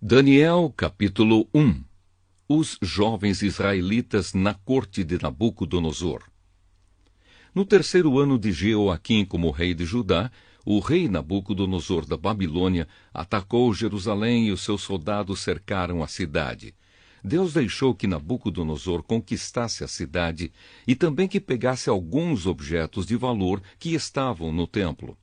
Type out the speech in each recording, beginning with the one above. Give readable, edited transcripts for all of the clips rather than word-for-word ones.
Daniel, capítulo 1. Os jovens israelitas na corte de Nabucodonosor. No terceiro ano de Jeoaquim como rei de Judá, o rei Nabucodonosor da Babilônia atacou Jerusalém e os seus soldados cercaram a cidade. Deus deixou que Nabucodonosor conquistasse a cidade e também que pegasse alguns objetos de valor que estavam no templo.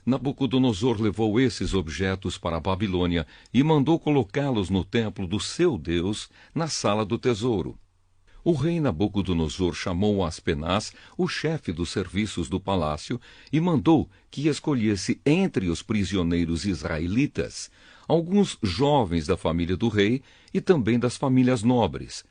Nabucodonosor levou esses objetos para a Babilônia e mandou colocá-los no templo do seu Deus, na sala do tesouro. O rei Nabucodonosor chamou Aspenaz, o chefe dos serviços do palácio, e mandou que escolhesse entre os prisioneiros israelitas alguns jovens da família do rei e também das famílias nobres.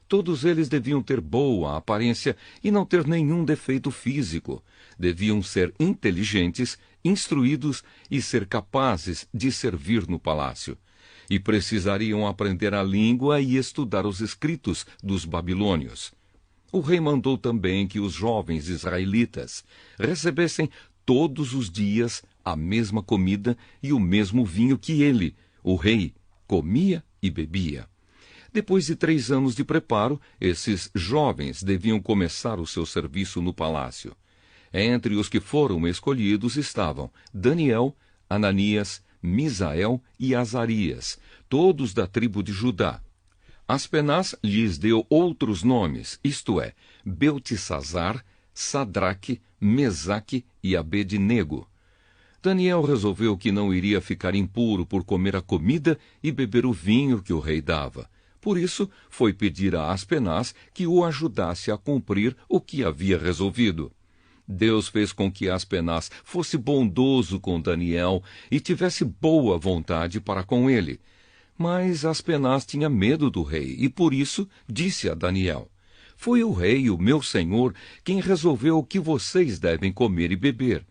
Todos eles deviam ter boa aparência e não ter nenhum defeito físico. Deviam ser inteligentes, instruídos e ser capazes de servir no palácio. E precisariam aprender a língua e estudar os escritos dos babilônios. O rei mandou também que os jovens israelitas recebessem todos os dias a mesma comida e o mesmo vinho que ele, o rei, comia e bebia. Depois de 3 anos de preparo, esses jovens deviam começar o seu serviço no palácio. Entre os que foram escolhidos estavam Daniel, Ananias, Misael e Azarias, todos da tribo de Judá. Aspenaz lhes deu outros nomes, isto é, Beltesazar, Sadraque, Mesaque e Abednego. Daniel resolveu que não iria ficar impuro por comer a comida e beber o vinho que o rei dava. Por isso, foi pedir a Aspenaz que o ajudasse a cumprir o que havia resolvido. Deus fez com que Aspenaz fosse bondoso com Daniel e tivesse boa vontade para com ele. Mas Aspenaz tinha medo do rei e, por isso, disse a Daniel: "Foi o rei, o meu senhor, quem resolveu o que vocês devem comer e beber.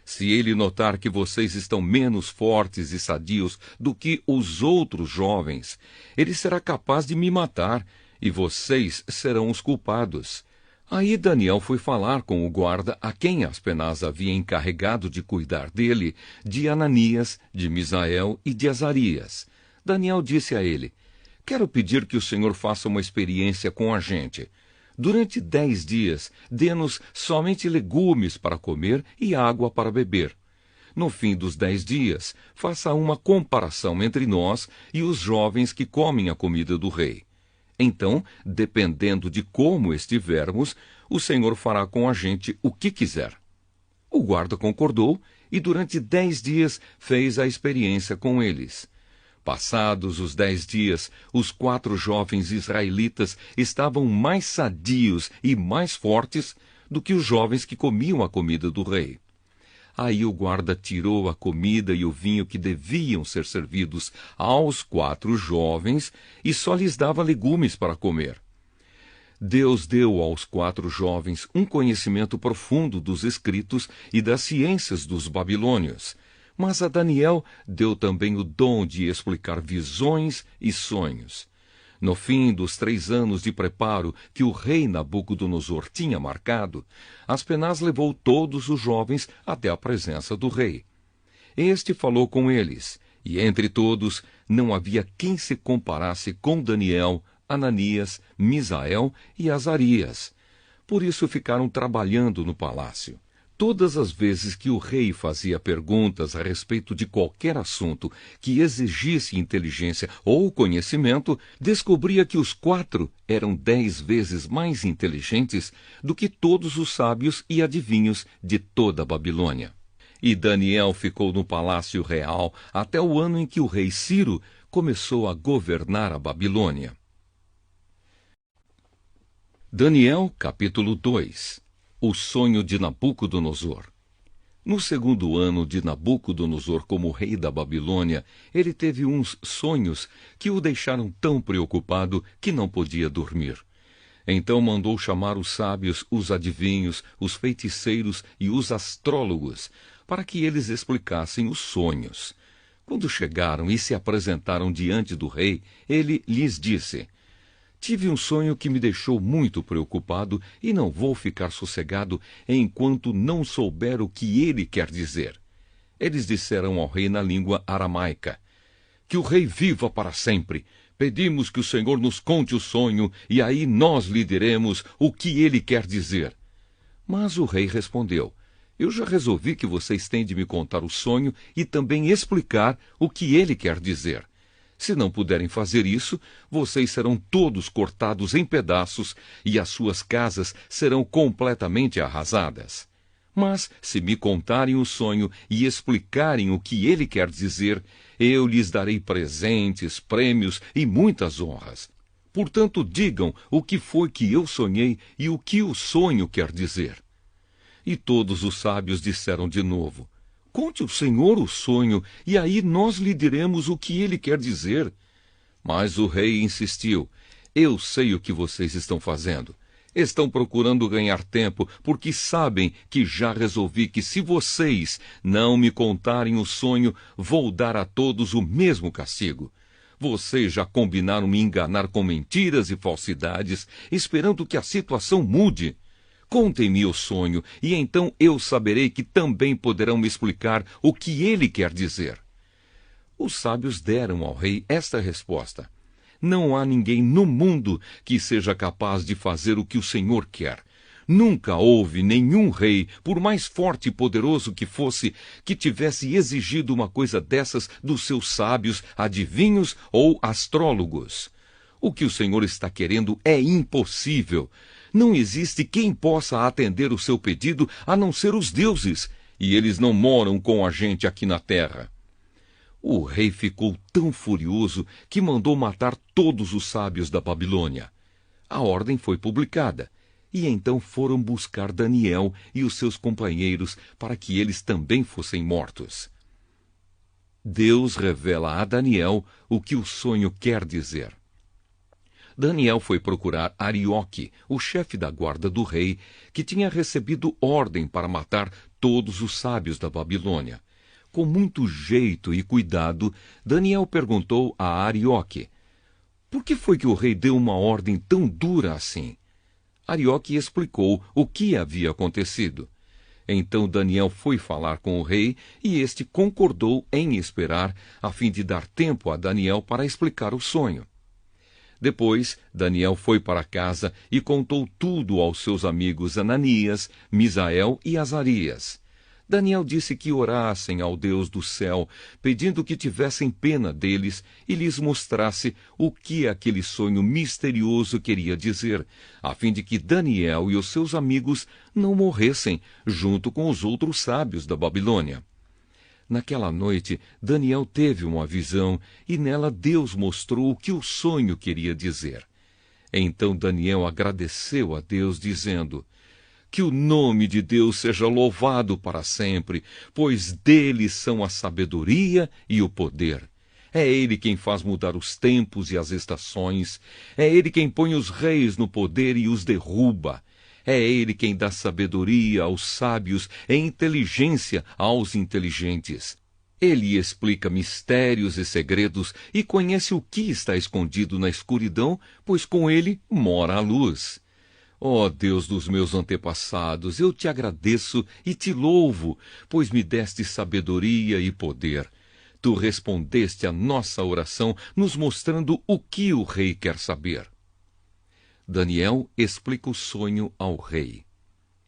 Se ele notar que vocês estão menos fortes e sadios do que os outros jovens, ele será capaz de me matar, e vocês serão os culpados." Aí Daniel foi falar com o guarda a quem Aspenaz havia encarregado de cuidar dele, de Ananias, de Misael e de Azarias. Daniel disse a ele: "Quero pedir que o senhor faça uma experiência com a gente. Durante 10 dias, dê-nos somente legumes para comer e água para beber. No fim dos 10 dias, faça uma comparação entre nós e os jovens que comem a comida do rei. Então, dependendo de como estivermos, o Senhor fará com a gente o que quiser." O guarda concordou e durante 10 dias fez a experiência com eles. Passados os 10 dias, os 4 jovens israelitas estavam mais sadios e mais fortes do que os jovens que comiam a comida do rei. Aí o guarda tirou a comida e o vinho que deviam ser servidos aos 4 jovens e só lhes dava legumes para comer. Deus deu aos 4 jovens um conhecimento profundo dos escritos e das ciências dos babilônios, mas a Daniel deu também o dom de explicar visões e sonhos. No fim dos 3 anos de preparo que o rei Nabucodonosor tinha marcado, Aspenaz levou todos os jovens até a presença do rei. Este falou com eles, e entre todos não havia quem se comparasse com Daniel, Ananias, Misael e Azarias. Por isso ficaram trabalhando no palácio. Todas as vezes que o rei fazia perguntas a respeito de qualquer assunto que exigisse inteligência ou conhecimento, descobria que os 4 eram 10 vezes mais inteligentes do que todos os sábios e adivinhos de toda a Babilônia. E Daniel ficou no palácio real até o ano em que o rei Ciro começou a governar a Babilônia. Daniel, capítulo 2. O sonho de Nabucodonosor. No segundo ano de Nabucodonosor como rei da Babilônia, ele teve uns sonhos que o deixaram tão preocupado que não podia dormir. Então mandou chamar os sábios, os adivinhos, os feiticeiros e os astrólogos, para que eles explicassem os sonhos. Quando chegaram e se apresentaram diante do rei, ele lhes disse: "Tive um sonho que me deixou muito preocupado e não vou ficar sossegado enquanto não souber o que ele quer dizer." Eles disseram ao rei na língua aramaica: que o rei viva para sempre. Pedimos que o Senhor nos conte o sonho, e aí nós lhe diremos o que ele quer dizer. Mas o rei respondeu: eu já resolvi que vocês têm de me contar o sonho e também explicar o que ele quer dizer. Se não puderem fazer isso, vocês serão todos cortados em pedaços e as suas casas serão completamente arrasadas. Mas, se me contarem o sonho e explicarem o que ele quer dizer, eu lhes darei presentes, prêmios e muitas honras. Portanto, digam o que foi que eu sonhei e o que o sonho quer dizer. E todos os sábios disseram de novo: conte o Senhor o sonho, e aí nós lhe diremos o que ele quer dizer. Mas o rei insistiu: eu sei o que vocês estão fazendo. Estão procurando ganhar tempo, porque sabem que já resolvi que se vocês não me contarem o sonho, vou dar a todos o mesmo castigo. Vocês já combinaram me enganar com mentiras e falsidades, esperando que a situação mude. Contem-me o sonho, e então eu saberei que também poderão me explicar o que ele quer dizer. Os sábios deram ao rei esta resposta: não há ninguém no mundo que seja capaz de fazer o que o Senhor quer. Nunca houve nenhum rei, por mais forte e poderoso que fosse, que tivesse exigido uma coisa dessas dos seus sábios, adivinhos ou astrólogos. O que o Senhor está querendo é impossível. Não existe quem possa atender o seu pedido a não ser os deuses, e eles não moram com a gente aqui na terra. O rei ficou tão furioso que mandou matar todos os sábios da Babilônia. A ordem foi publicada, e então foram buscar Daniel e os seus companheiros para que eles também fossem mortos. Deus revela a Daniel o que o sonho quer dizer. Daniel foi procurar Arioque, o chefe da guarda do rei, que tinha recebido ordem para matar todos os sábios da Babilônia. Com muito jeito e cuidado, Daniel perguntou a Arioque: por que foi que o rei deu uma ordem tão dura assim? Arioque explicou o que havia acontecido. Então Daniel foi falar com o rei e este concordou em esperar, a fim de dar tempo a Daniel para explicar o sonho. Depois, Daniel foi para casa e contou tudo aos seus amigos Ananias, Misael e Azarias. Daniel disse que orassem ao Deus do céu, pedindo que tivessem pena deles e lhes mostrasse o que aquele sonho misterioso queria dizer, a fim de que Daniel e os seus amigos não morressem junto com os outros sábios da Babilônia. Naquela noite, Daniel teve uma visão e nela Deus mostrou o que o sonho queria dizer. Então Daniel agradeceu a Deus, dizendo: que o nome de Deus seja louvado para sempre, pois dele são a sabedoria e o poder. É ele quem faz mudar os tempos e as estações. É ele quem põe os reis no poder e os derruba. É ele quem dá sabedoria aos sábios e inteligência aos inteligentes. Ele explica mistérios e segredos e conhece o que está escondido na escuridão, pois com ele mora a luz. Ó Deus dos meus antepassados, eu te agradeço e te louvo, pois me deste sabedoria e poder. Tu respondeste à nossa oração, nos mostrando o que o rei quer saber. Daniel explica o sonho ao rei.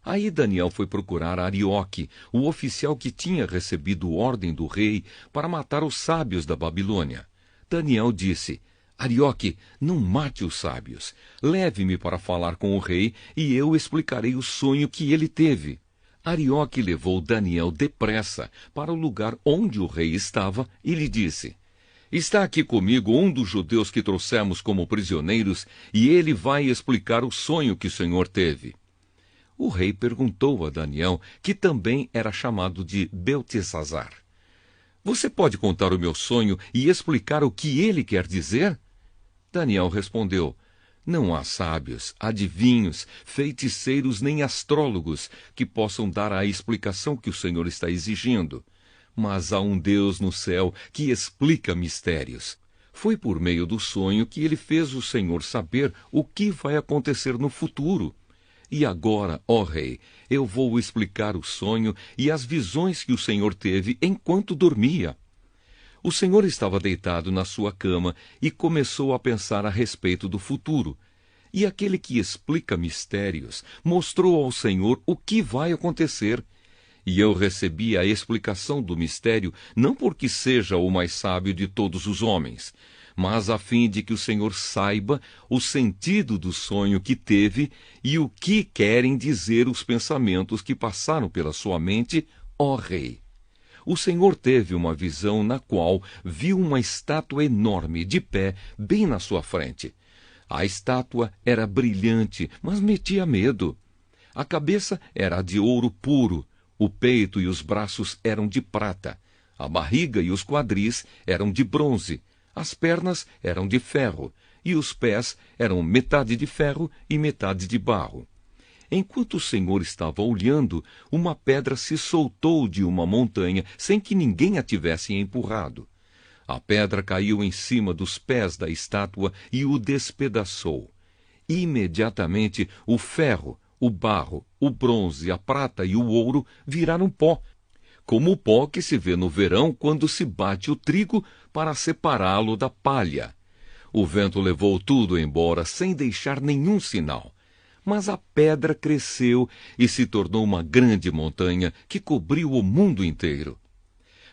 Aí Daniel foi procurar Arioque, o oficial que tinha recebido ordem do rei para matar os sábios da Babilônia. Daniel disse: Arioque, não mate os sábios. Leve-me para falar com o rei e eu explicarei o sonho que ele teve. Arioque levou Daniel depressa para o lugar onde o rei estava e lhe disse: está aqui comigo um dos judeus que trouxemos como prisioneiros e ele vai explicar o sonho que o Senhor teve. O rei perguntou a Daniel, que também era chamado de Beltesazar: você pode contar o meu sonho e explicar o que ele quer dizer? Daniel respondeu: não há sábios, adivinhos, feiticeiros nem astrólogos que possam dar a explicação que o Senhor está exigindo. Mas há um Deus no céu que explica mistérios. Foi por meio do sonho que ele fez o Senhor saber o que vai acontecer no futuro. E agora, ó rei, eu vou explicar o sonho e as visões que o Senhor teve enquanto dormia. O Senhor estava deitado na sua cama e começou a pensar a respeito do futuro. E aquele que explica mistérios mostrou ao Senhor o que vai acontecer. E eu recebi a explicação do mistério não porque seja o mais sábio de todos os homens, mas a fim de que o Senhor saiba o sentido do sonho que teve e o que querem dizer os pensamentos que passaram pela sua mente, ó Rei. O Senhor teve uma visão na qual viu uma estátua enorme de pé bem na sua frente. A estátua era brilhante, mas metia medo. A cabeça era de ouro puro, o peito e os braços eram de prata, a barriga e os quadris eram de bronze, as pernas eram de ferro, e os pés eram metade de ferro e metade de barro. Enquanto o Senhor estava olhando, uma pedra se soltou de uma montanha sem que ninguém a tivesse empurrado. A pedra caiu em cima dos pés da estátua e o despedaçou. Imediatamente o ferro, o barro, o bronze, a prata e o ouro viraram pó, como o pó que se vê no verão quando se bate o trigo para separá-lo da palha. O vento levou tudo embora sem deixar nenhum sinal. Mas a pedra cresceu e se tornou uma grande montanha que cobriu o mundo inteiro.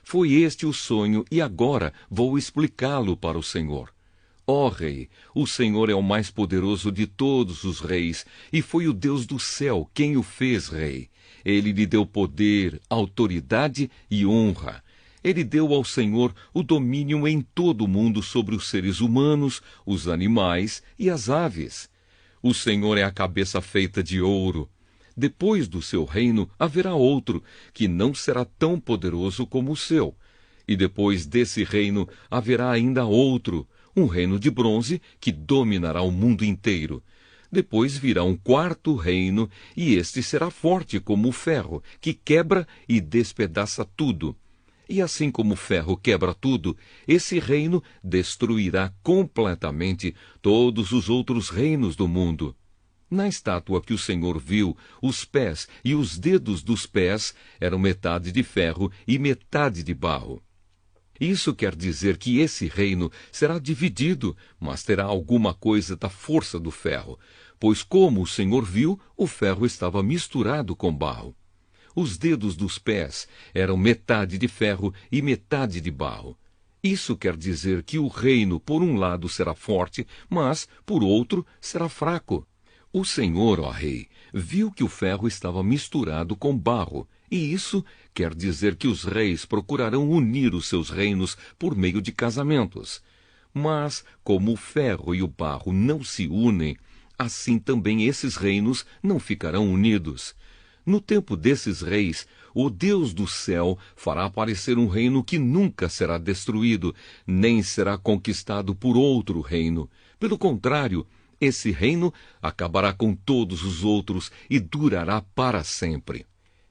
Foi este o sonho e agora vou explicá-lo para o Senhor. Ó Rei, o Senhor é o mais poderoso de todos os reis e foi o Deus do céu quem o fez rei. Ele lhe deu poder, autoridade e honra. Ele deu ao Senhor o domínio em todo o mundo sobre os seres humanos, os animais e as aves. O Senhor é a cabeça feita de ouro. Depois do seu reino haverá outro, que não será tão poderoso como o seu. E depois desse reino haverá ainda outro, um reino de bronze, que dominará o mundo inteiro. Depois virá um quarto reino, e este será forte como o ferro, que quebra e despedaça tudo. E assim como o ferro quebra tudo, esse reino destruirá completamente todos os outros reinos do mundo. Na estátua que o Senhor viu, os pés e os dedos dos pés eram metade de ferro e metade de barro. Isso quer dizer que esse reino será dividido, mas terá alguma coisa da força do ferro, pois como o Senhor viu, o ferro estava misturado com barro. Os dedos dos pés eram metade de ferro e metade de barro. Isso quer dizer que o reino, por um lado, será forte, mas, por outro, será fraco. O Senhor, ó Rei, viu que o ferro estava misturado com barro, e isso quer dizer que os reis procurarão unir os seus reinos por meio de casamentos. Mas, como o ferro e o barro não se unem, assim também esses reinos não ficarão unidos. No tempo desses reis, o Deus do céu fará aparecer um reino que nunca será destruído, nem será conquistado por outro reino. Pelo contrário, esse reino acabará com todos os outros e durará para sempre.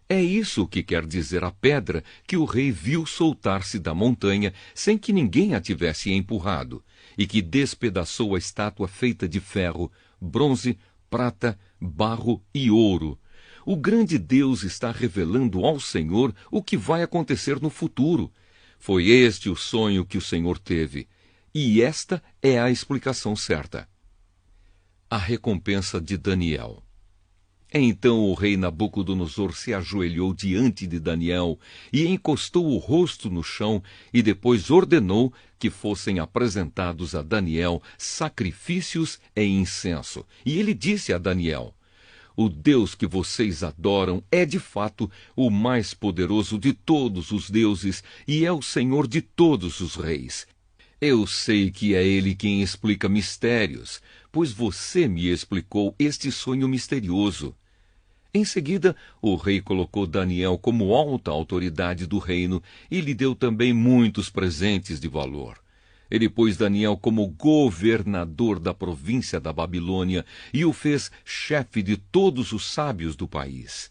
É isso que quer dizer a pedra que o rei viu soltar-se da montanha sem que ninguém a tivesse empurrado, e que despedaçou a estátua feita de ferro, bronze, prata, barro e ouro. O grande Deus está revelando ao Senhor o que vai acontecer no futuro. Foi este o sonho que o Senhor teve, e esta é a explicação certa. A recompensa de Daniel. Então o rei Nabucodonosor se ajoelhou diante de Daniel e encostou o rosto no chão e depois ordenou que fossem apresentados a Daniel sacrifícios e incenso. E ele disse a Daniel: o Deus que vocês adoram é, de fato, o mais poderoso de todos os deuses e é o Senhor de todos os reis. Eu sei que é Ele quem explica mistérios, pois você me explicou este sonho misterioso. Em seguida, o rei colocou Daniel como alta autoridade do reino e lhe deu também muitos presentes de valor. Ele pôs Daniel como governador da província da Babilônia e o fez chefe de todos os sábios do país.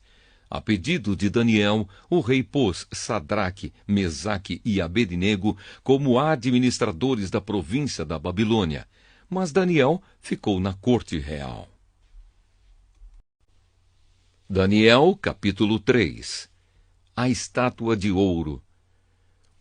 A pedido de Daniel, o rei pôs Sadraque, Mesaque e Abednego como administradores da província da Babilônia, mas Daniel ficou na corte real. Daniel, capítulo 3. A estátua de ouro.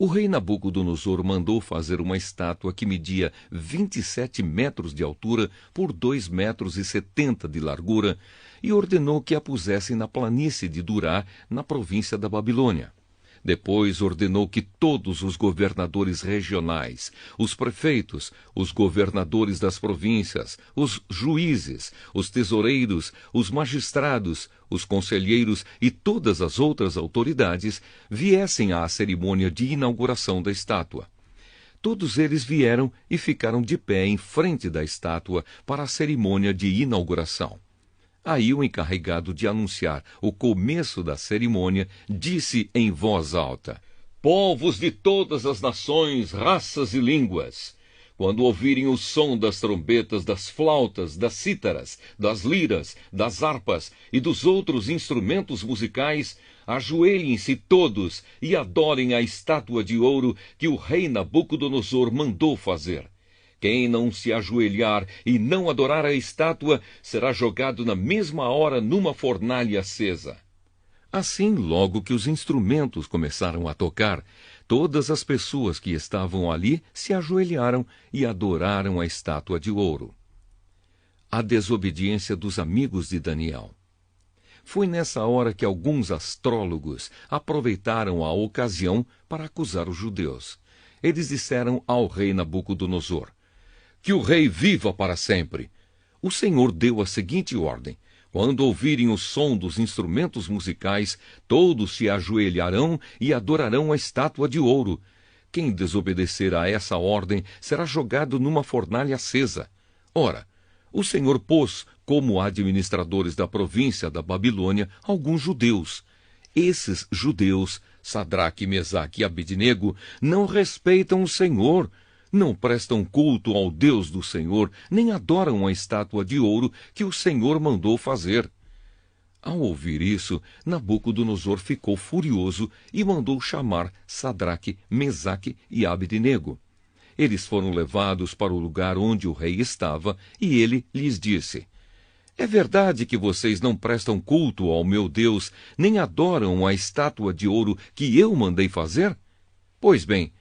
O rei Nabucodonosor mandou fazer uma estátua que media 27 metros de altura por 2,70 metros de largura e ordenou que a pusessem na planície de Durá, na província da Babilônia. Depois ordenou que todos os governadores regionais, os prefeitos, os governadores das províncias, os juízes, os tesoureiros, os magistrados, os conselheiros e todas as outras autoridades viessem à cerimônia de inauguração da estátua. Todos eles vieram e ficaram de pé em frente da estátua para a cerimônia de inauguração. Aí o encarregado de anunciar o começo da cerimônia disse em voz alta: povos de todas as nações, raças e línguas, quando ouvirem o som das trombetas, das flautas, das cítaras, das liras, das harpas e dos outros instrumentos musicais, ajoelhem-se todos e adorem a estátua de ouro que o rei Nabucodonosor mandou fazer. Quem não se ajoelhar e não adorar a estátua será jogado na mesma hora numa fornalha acesa. Assim, logo que os instrumentos começaram a tocar, todas as pessoas que estavam ali se ajoelharam e adoraram a estátua de ouro. A desobediência dos amigos de Daniel. Foi nessa hora que alguns astrólogos aproveitaram a ocasião para acusar os judeus. Eles disseram ao rei Nabucodonosor: que o rei viva para sempre. O Senhor deu a seguinte ordem: quando ouvirem o som dos instrumentos musicais, todos se ajoelharão e adorarão a estátua de ouro. Quem desobedecer a essa ordem será jogado numa fornalha acesa. Ora, o Senhor pôs como administradores da província da Babilônia alguns judeus. Esses judeus, Sadraque, Mesaque e Abednego, não respeitam o Senhor, não prestam culto ao Deus do Senhor, nem adoram a estátua de ouro que o Senhor mandou fazer. Ao ouvir isso, Nabucodonosor ficou furioso e mandou chamar Sadraque, Mesaque e Abednego. Eles foram levados para o lugar onde o rei estava e ele lhes disse: é verdade que vocês não prestam culto ao meu Deus, nem adoram a estátua de ouro que eu mandei fazer? Pois bem,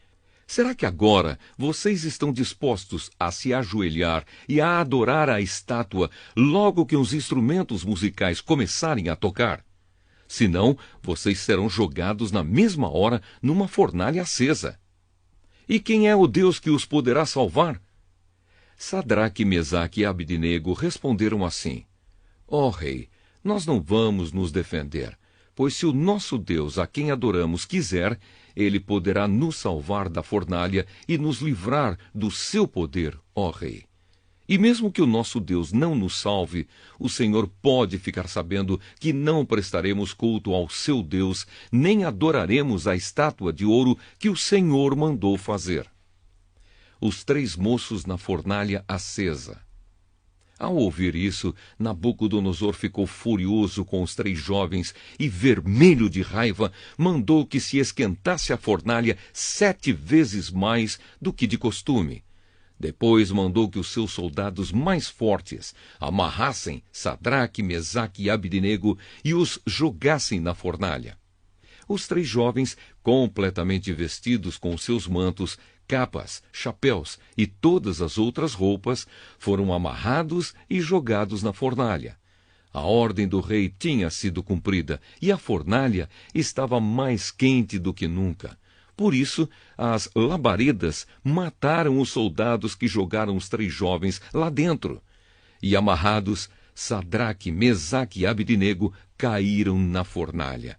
será que agora vocês estão dispostos a se ajoelhar e a adorar a estátua logo que os instrumentos musicais começarem a tocar? Senão, vocês serão jogados na mesma hora numa fornalha acesa. E quem é o Deus que os poderá salvar? Sadraque, Mesaque e Abednego responderam assim: ó rei, nós não vamos nos defender, pois se o nosso Deus, a quem adoramos, quiser, ele poderá nos salvar da fornalha e nos livrar do seu poder, ó rei. E mesmo que o nosso Deus não nos salve, o Senhor pode ficar sabendo que não prestaremos culto ao seu Deus, nem adoraremos a estátua de ouro que o Senhor mandou fazer. Os 3 moços na fornalha acesa. Ao ouvir isso, Nabucodonosor ficou furioso com os 3 jovens e, vermelho de raiva, mandou que se esquentasse a fornalha 7 vezes mais do que de costume. Depois mandou que os seus soldados mais fortes amarrassem Sadraque, Mesaque e Abednego e os jogassem na fornalha. Os 3 jovens, completamente vestidos com seus mantos, capas, chapéus e todas as outras roupas, foram amarrados e jogados na fornalha. A ordem do rei tinha sido cumprida e a fornalha estava mais quente do que nunca. Por isso, as labaredas mataram os soldados que jogaram os 3 jovens lá dentro. E amarrados, Sadraque, Mesaque e Abednego caíram na fornalha.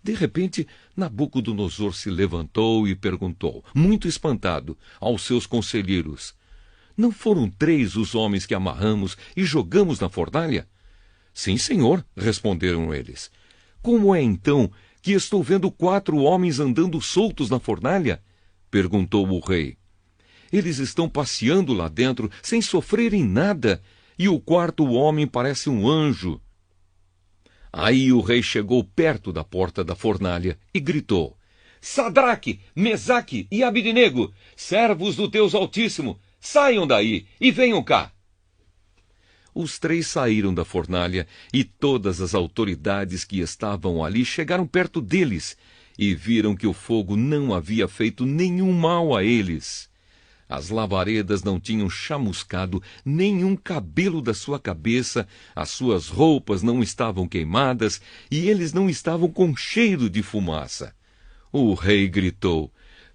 De repente, Nabucodonosor se levantou e perguntou, muito espantado, aos seus conselheiros: não foram 3 os homens que amarramos e jogamos na fornalha? Sim, senhor, responderam eles. Como é então que estou vendo 4 homens andando soltos na fornalha? Perguntou o rei. Eles estão passeando lá dentro sem sofrerem nada, e o 4º homem parece um anjo. Aí o rei chegou perto da porta da fornalha e gritou: Sadraque, Mesaque e Abednego, servos do Deus Altíssimo, saiam daí e venham cá. Os 3 saíram da fornalha e todas as autoridades que estavam ali chegaram perto deles. e viram que o fogo não havia feito nenhum mal a eles. As labaredas não tinham chamuscado nenhum cabelo da sua cabeça, as suas roupas não estavam queimadas e eles não estavam com cheiro de fumaça. O rei gritou: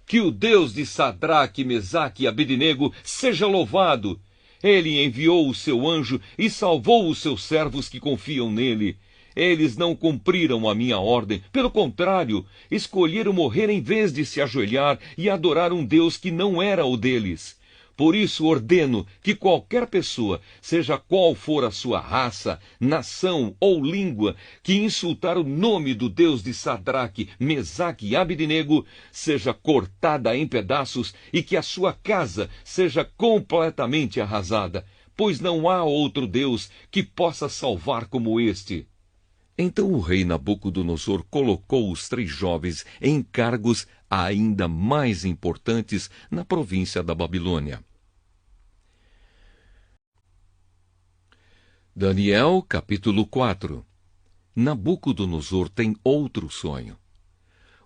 que o Deus de Sadraque, Mesaque e Abednego seja louvado! Ele enviou o seu anjo e salvou os seus servos que confiam nele. Eles não cumpriram a minha ordem. Pelo contrário, escolheram morrer em vez de se ajoelhar e adorar um Deus que não era o deles. Por isso ordeno que qualquer pessoa, seja qual for a sua raça, nação ou língua, que insultar o nome do Deus de Sadraque, Mesaque e Abednego, seja cortada em pedaços e que a sua casa seja completamente arrasada, pois não há outro Deus que possa salvar como este. Então o rei Nabucodonosor colocou os 3 jovens em cargos ainda mais importantes na província da Babilônia. Daniel, capítulo 4. Nabucodonosor tem outro sonho.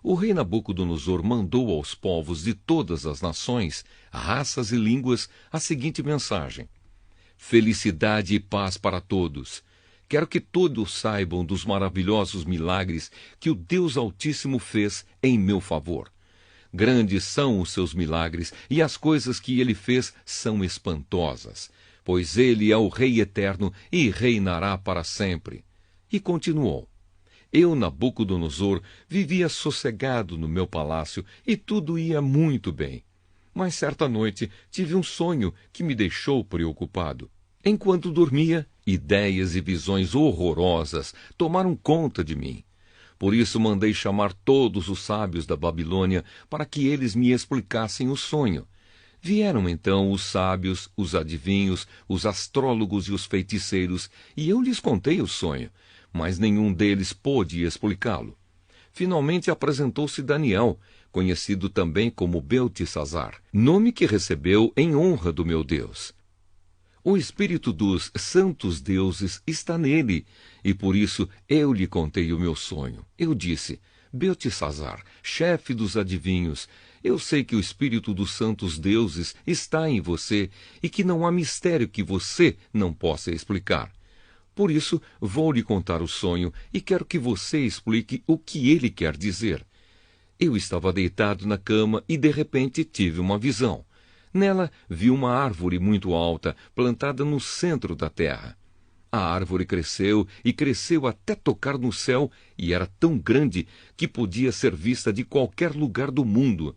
O rei Nabucodonosor mandou aos povos de todas as nações, raças e línguas a seguinte mensagem: felicidade e paz para todos. Quero que todos saibam dos maravilhosos milagres que o Deus Altíssimo fez em meu favor. Grandes são os seus milagres, e as coisas que ele fez são espantosas, pois ele é o Rei eterno e reinará para sempre. E continuou: eu, Nabucodonosor, vivia sossegado no meu palácio e tudo ia muito bem. Mas certa noite tive um sonho que me deixou preocupado. Enquanto dormia, ideias e visões horrorosas tomaram conta de mim. Por isso mandei chamar todos os sábios da Babilônia para que eles me explicassem o sonho. Vieram então os sábios, os adivinhos, os astrólogos e os feiticeiros, e eu lhes contei o sonho, mas nenhum deles pôde explicá-lo. Finalmente apresentou-se Daniel, conhecido também como Beltesazar, nome que recebeu em honra do meu Deus. O espírito dos santos deuses está nele, e por isso eu lhe contei o meu sonho. Eu disse: Beltesazar, chefe dos adivinhos, eu sei que o espírito dos santos deuses está em você e que não há mistério que você não possa explicar. Por isso, vou lhe contar o sonho e quero que você explique o que ele quer dizer. Eu estava deitado na cama e, de repente, tive uma visão. Nela, vi uma árvore muito alta, plantada no centro da terra. A árvore cresceu e cresceu até tocar no céu e era tão grande que podia ser vista de qualquer lugar do mundo.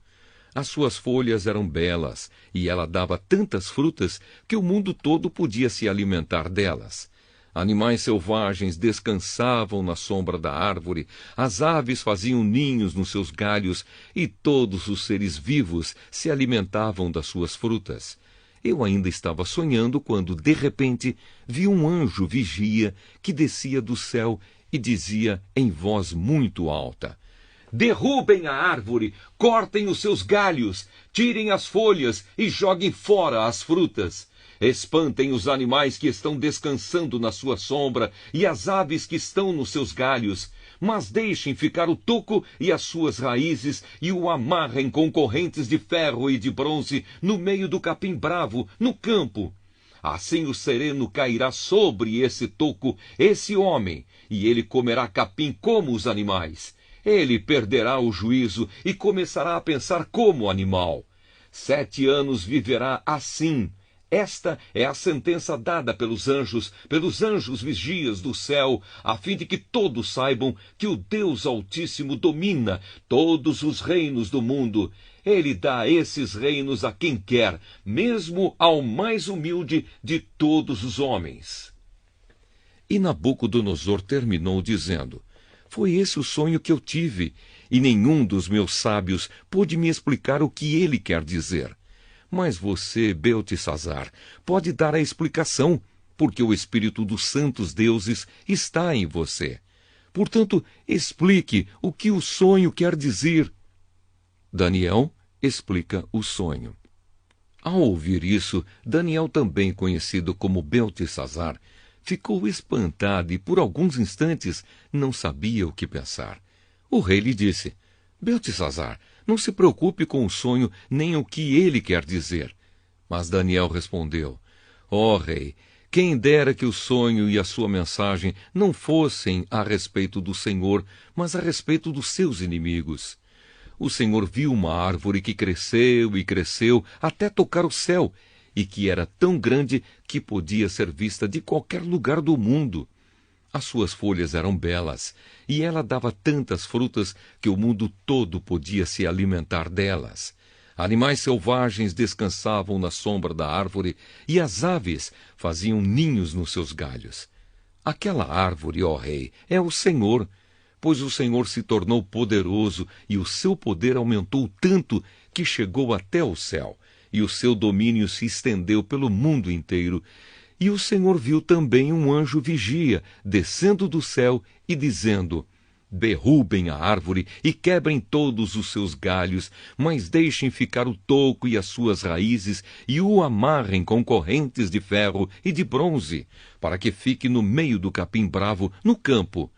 As suas folhas eram belas e ela dava tantas frutas que o mundo todo podia se alimentar delas. Animais selvagens descansavam na sombra da árvore, as aves faziam ninhos nos seus galhos e todos os seres vivos se alimentavam das suas frutas. Eu ainda estava sonhando quando, de repente, vi um anjo vigia que descia do céu e dizia em voz muito alta: derrubem a árvore, cortem os seus galhos, tirem as folhas e joguem fora as frutas. Espantem os animais que estão descansando na sua sombra e as aves que estão nos seus galhos, mas deixem ficar o toco e as suas raízes e o amarrem com correntes de ferro e de bronze no meio do capim bravo, no campo. Assim o sereno cairá sobre esse toco, esse homem, e ele comerá capim como os animais. Ele perderá o juízo e começará a pensar como animal. 7 anos viverá assim. Esta é a sentença dada pelos anjos vigias do céu, a fim de que todos saibam que o Deus Altíssimo domina todos os reinos do mundo. Ele dá esses reinos a quem quer, mesmo ao mais humilde de todos os homens. E Nabucodonosor terminou dizendo: foi esse o sonho que eu tive, e nenhum dos meus sábios pôde me explicar o que ele quer dizer. Mas você, Beltesazar, pode dar a explicação, porque o espírito dos santos deuses está em você. Portanto, explique o que o sonho quer dizer. Daniel explica o sonho. Ao ouvir isso, Daniel, também conhecido como Beltesazar, ficou espantado e por alguns instantes não sabia o que pensar. O rei lhe disse: Beltesazar, não se preocupe com o sonho nem o que ele quer dizer. Mas Daniel respondeu: Ó rei, quem dera que o sonho e a sua mensagem não fossem a respeito do Senhor, mas a respeito dos seus inimigos. O Senhor viu uma árvore que cresceu e cresceu até tocar o céu, e que era tão grande que podia ser vista de qualquer lugar do mundo. As suas folhas eram belas, e ela dava tantas frutas que o mundo todo podia se alimentar delas. Animais selvagens descansavam na sombra da árvore, e as aves faziam ninhos nos seus galhos. Aquela árvore, ó rei, é o Senhor, pois o Senhor se tornou poderoso, e o seu poder aumentou tanto que chegou até o céu, e o seu domínio se estendeu pelo mundo inteiro. E o Senhor viu também um anjo vigia, descendo do céu e dizendo: Derrubem a árvore e quebrem todos os seus galhos, mas deixem ficar o toco e as suas raízes, e o amarrem com correntes de ferro e de bronze, para que fique no meio do capim bravo, no campo.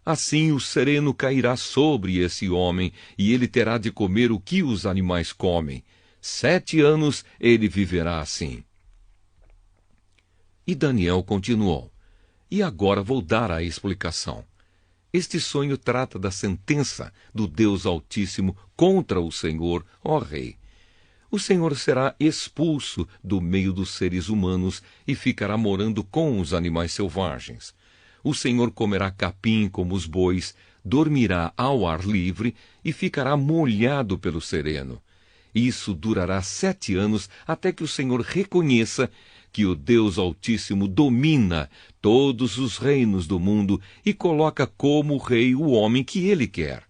Assim o sereno cairá sobre esse homem, e ele terá de comer o que os animais comem. 7 anos ele viverá assim. E Daniel continuou: E agora vou dar a explicação. Este sonho trata da sentença do Deus Altíssimo contra o Senhor, ó rei. O Senhor será expulso do meio dos seres humanos e ficará morando com os animais selvagens. O Senhor comerá capim como os bois, dormirá ao ar livre e ficará molhado pelo sereno. Isso durará 7 anos até que o Senhor reconheça que o Deus Altíssimo domina todos os reinos do mundo e coloca como rei o homem que ele quer.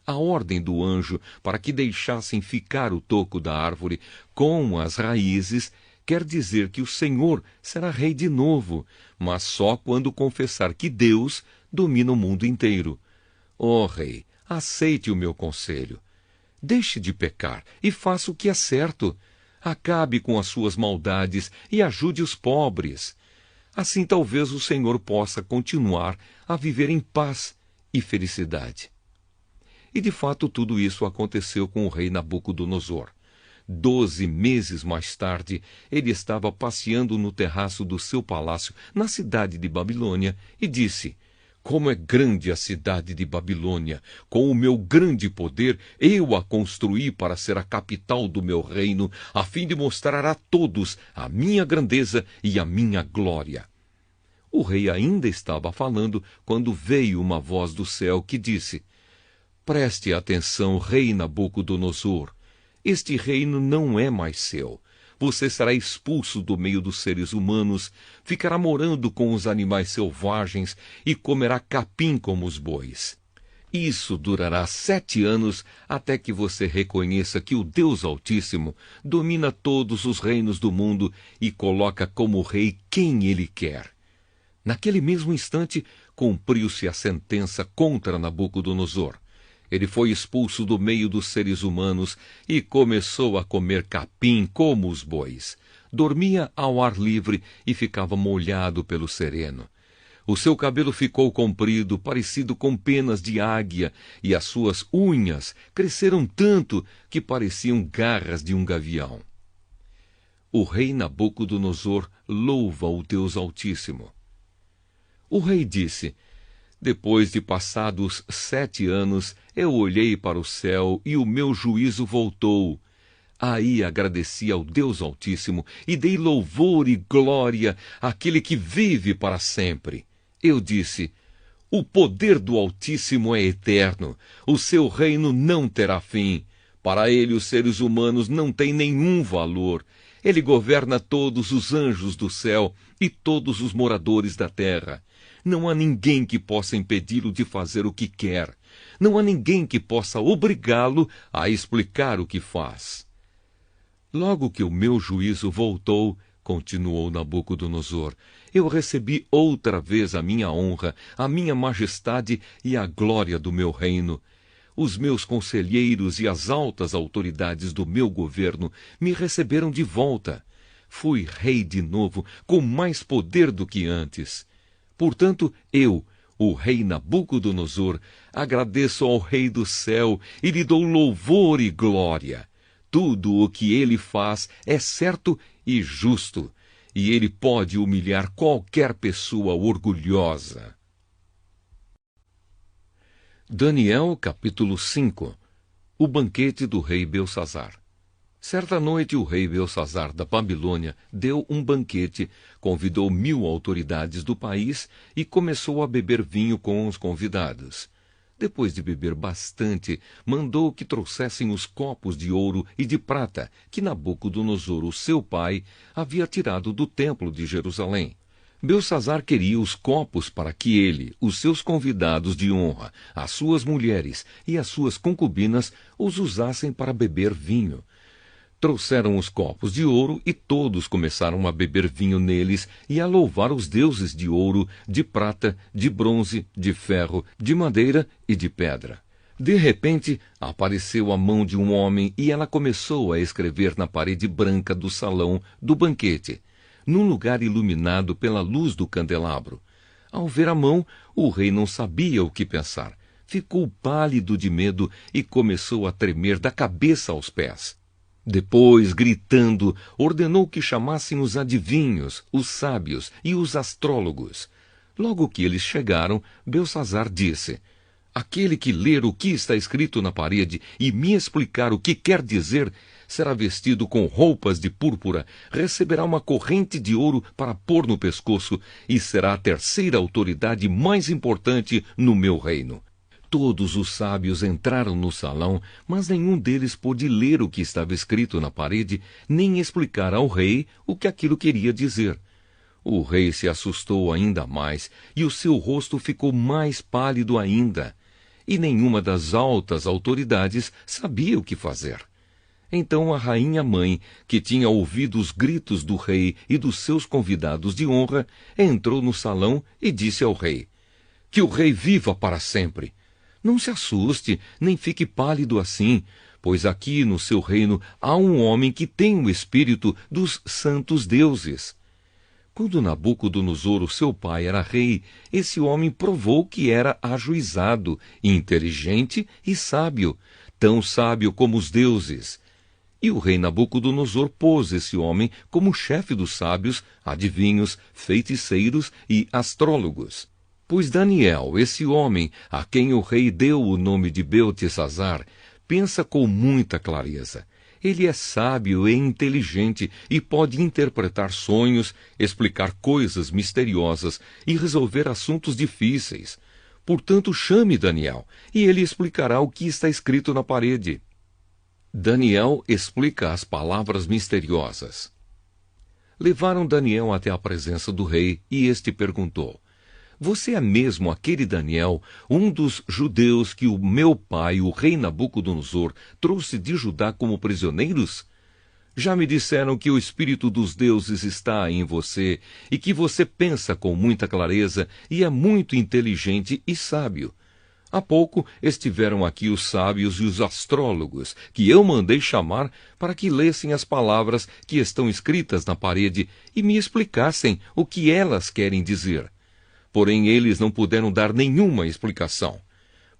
A ordem do anjo para que deixassem ficar o toco da árvore com as raízes quer dizer que o Senhor será rei de novo, mas só quando confessar que Deus domina o mundo inteiro. Ó rei, aceite o meu conselho. Deixe de pecar e faça o que é certo. Acabe com as suas maldades e ajude os pobres. Assim talvez o Senhor possa continuar a viver em paz e felicidade. E de fato tudo isso aconteceu com o rei Nabucodonosor. 12 meses mais tarde, ele estava passeando no terraço do seu palácio na cidade de Babilônia e disse: Como é grande a cidade de Babilônia! Com o meu grande poder, eu a construí para ser a capital do meu reino, a fim de mostrar a todos a minha grandeza e a minha glória. O rei ainda estava falando quando veio uma voz do céu que disse: Preste atenção, rei Nabucodonosor. Este reino não é mais seu. Você será expulso do meio dos seres humanos, ficará morando com os animais selvagens e comerá capim como os bois. Isso durará 7 anos até que você reconheça que o Deus Altíssimo domina todos os reinos do mundo e coloca como rei quem ele quer. Naquele mesmo instante, cumpriu-se a sentença contra Nabucodonosor. Ele foi expulso do meio dos seres humanos e começou a comer capim como os bois. Dormia ao ar livre e ficava molhado pelo sereno. O seu cabelo ficou comprido, parecido com penas de águia, e as suas unhas cresceram tanto que pareciam garras de um gavião. O rei Nabucodonosor louva o Deus Altíssimo. O rei disse: Depois de passados 7 anos, eu olhei para o céu e o meu juízo voltou. Aí agradeci ao Deus Altíssimo e dei louvor e glória àquele que vive para sempre. Eu disse: O poder do Altíssimo é eterno, o seu reino não terá fim. Para ele os seres humanos não têm nenhum valor. Ele governa todos os anjos do céu e todos os moradores da terra. Não há ninguém que possa impedi-lo de fazer o que quer. Não há ninguém que possa obrigá-lo a explicar o que faz. Logo que o meu juízo voltou, continuou Nabucodonosor, eu recebi outra vez a minha honra, a minha majestade e a glória do meu reino. Os meus conselheiros e as altas autoridades do meu governo me receberam de volta. Fui rei de novo, com mais poder do que antes. Portanto, eu, o rei Nabucodonosor, agradeço ao Rei do céu e lhe dou louvor e glória. Tudo o que ele faz é certo e justo, e ele pode humilhar qualquer pessoa orgulhosa. Daniel, capítulo 5. O banquete do rei Belsazar. Certa noite, o rei Belsazar da Babilônia deu um banquete, convidou 1000 autoridades do país e começou a beber vinho com os convidados. Depois de beber bastante, mandou que trouxessem os copos de ouro e de prata que Nabucodonosor, o seu pai, havia tirado do templo de Jerusalém. Belsazar queria os copos para que ele, os seus convidados de honra, as suas mulheres e as suas concubinas os usassem para beber vinho. Trouxeram os copos de ouro e todos começaram a beber vinho neles e a louvar os deuses de ouro, de prata, de bronze, de ferro, de madeira e de pedra. De repente, apareceu a mão de um homem e ela começou a escrever na parede branca do salão do banquete, num lugar iluminado pela luz do candelabro. Ao ver a mão, o rei não sabia o que pensar. Ficou pálido de medo e começou a tremer da cabeça aos pés. Depois, gritando, ordenou que chamassem os adivinhos, os sábios e os astrólogos. Logo que eles chegaram, Belsazar disse: aquele que ler o que está escrito na parede e me explicar o que quer dizer, será vestido com roupas de púrpura, receberá uma corrente de ouro para pôr no pescoço e será a terceira autoridade mais importante no meu reino. Todos os sábios entraram no salão, mas nenhum deles pôde ler o que estava escrito na parede, nem explicar ao rei o que aquilo queria dizer. O rei se assustou ainda mais, e o seu rosto ficou mais pálido ainda. E nenhuma das altas autoridades sabia o que fazer. Então a rainha-mãe, que tinha ouvido os gritos do rei e dos seus convidados de honra, entrou no salão e disse ao rei: que o rei viva para sempre! Não se assuste, nem fique pálido assim, pois aqui no seu reino há um homem que tem o espírito dos santos deuses. Quando Nabucodonosor, o seu pai, era rei, esse homem provou que era ajuizado, inteligente e sábio, tão sábio como os deuses. E o rei Nabucodonosor pôs esse homem como chefe dos sábios, adivinhos, feiticeiros e astrólogos. Pois Daniel, esse homem, a quem o rei deu o nome de Beltesazar, pensa com muita clareza. Ele é sábio e inteligente e pode interpretar sonhos, explicar coisas misteriosas e resolver assuntos difíceis. Portanto, chame Daniel, e ele explicará o que está escrito na parede. Daniel explica as palavras misteriosas. Levaram Daniel até a presença do rei, e este perguntou: você é mesmo aquele Daniel, um dos judeus que o meu pai, o rei Nabucodonosor, trouxe de Judá como prisioneiros? Já me disseram que o espírito dos deuses está em você e que você pensa com muita clareza e é muito inteligente e sábio. Há pouco estiveram aqui os sábios e os astrólogos, que eu mandei chamar para que lessem as palavras que estão escritas na parede e me explicassem o que elas querem dizer. Porém, eles não puderam dar nenhuma explicação.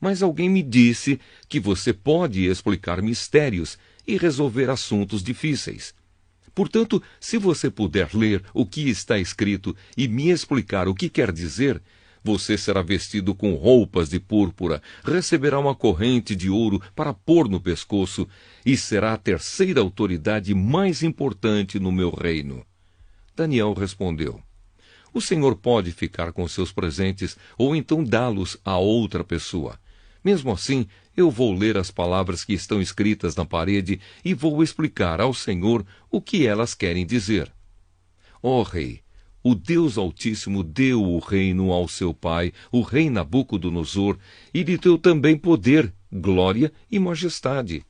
Mas alguém me disse que você pode explicar mistérios e resolver assuntos difíceis. Portanto, se você puder ler o que está escrito e me explicar o que quer dizer, você será vestido com roupas de púrpura, receberá uma corrente de ouro para pôr no pescoço e será a terceira autoridade mais importante no meu reino. Daniel respondeu: o senhor pode ficar com seus presentes ou então dá-los a outra pessoa. Mesmo assim, eu vou ler as palavras que estão escritas na parede e vou explicar ao Senhor o que elas querem dizer. Ó rei, o Deus Altíssimo deu o reino ao seu pai, o rei Nabucodonosor, e lhe deu também poder, glória e majestade.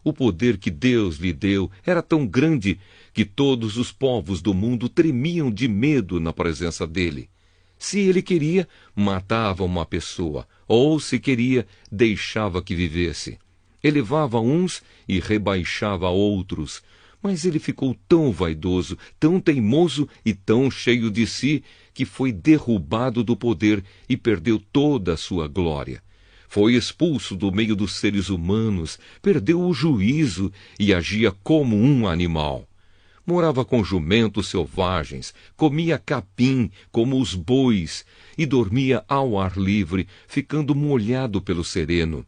O poder que Deus lhe deu era tão grande que todos os povos do mundo tremiam de medo na presença dele. Se ele queria, matava uma pessoa, ou, se queria, deixava que vivesse. Elevava uns e rebaixava outros, Mas ele ficou tão vaidoso, tão teimoso e tão cheio de si, que foi derrubado do poder e perdeu toda a sua glória. Foi expulso do meio dos seres humanos, perdeu o juízo e agia como um animal. Morava com jumentos selvagens, comia capim como os bois e dormia ao ar livre, ficando molhado pelo sereno.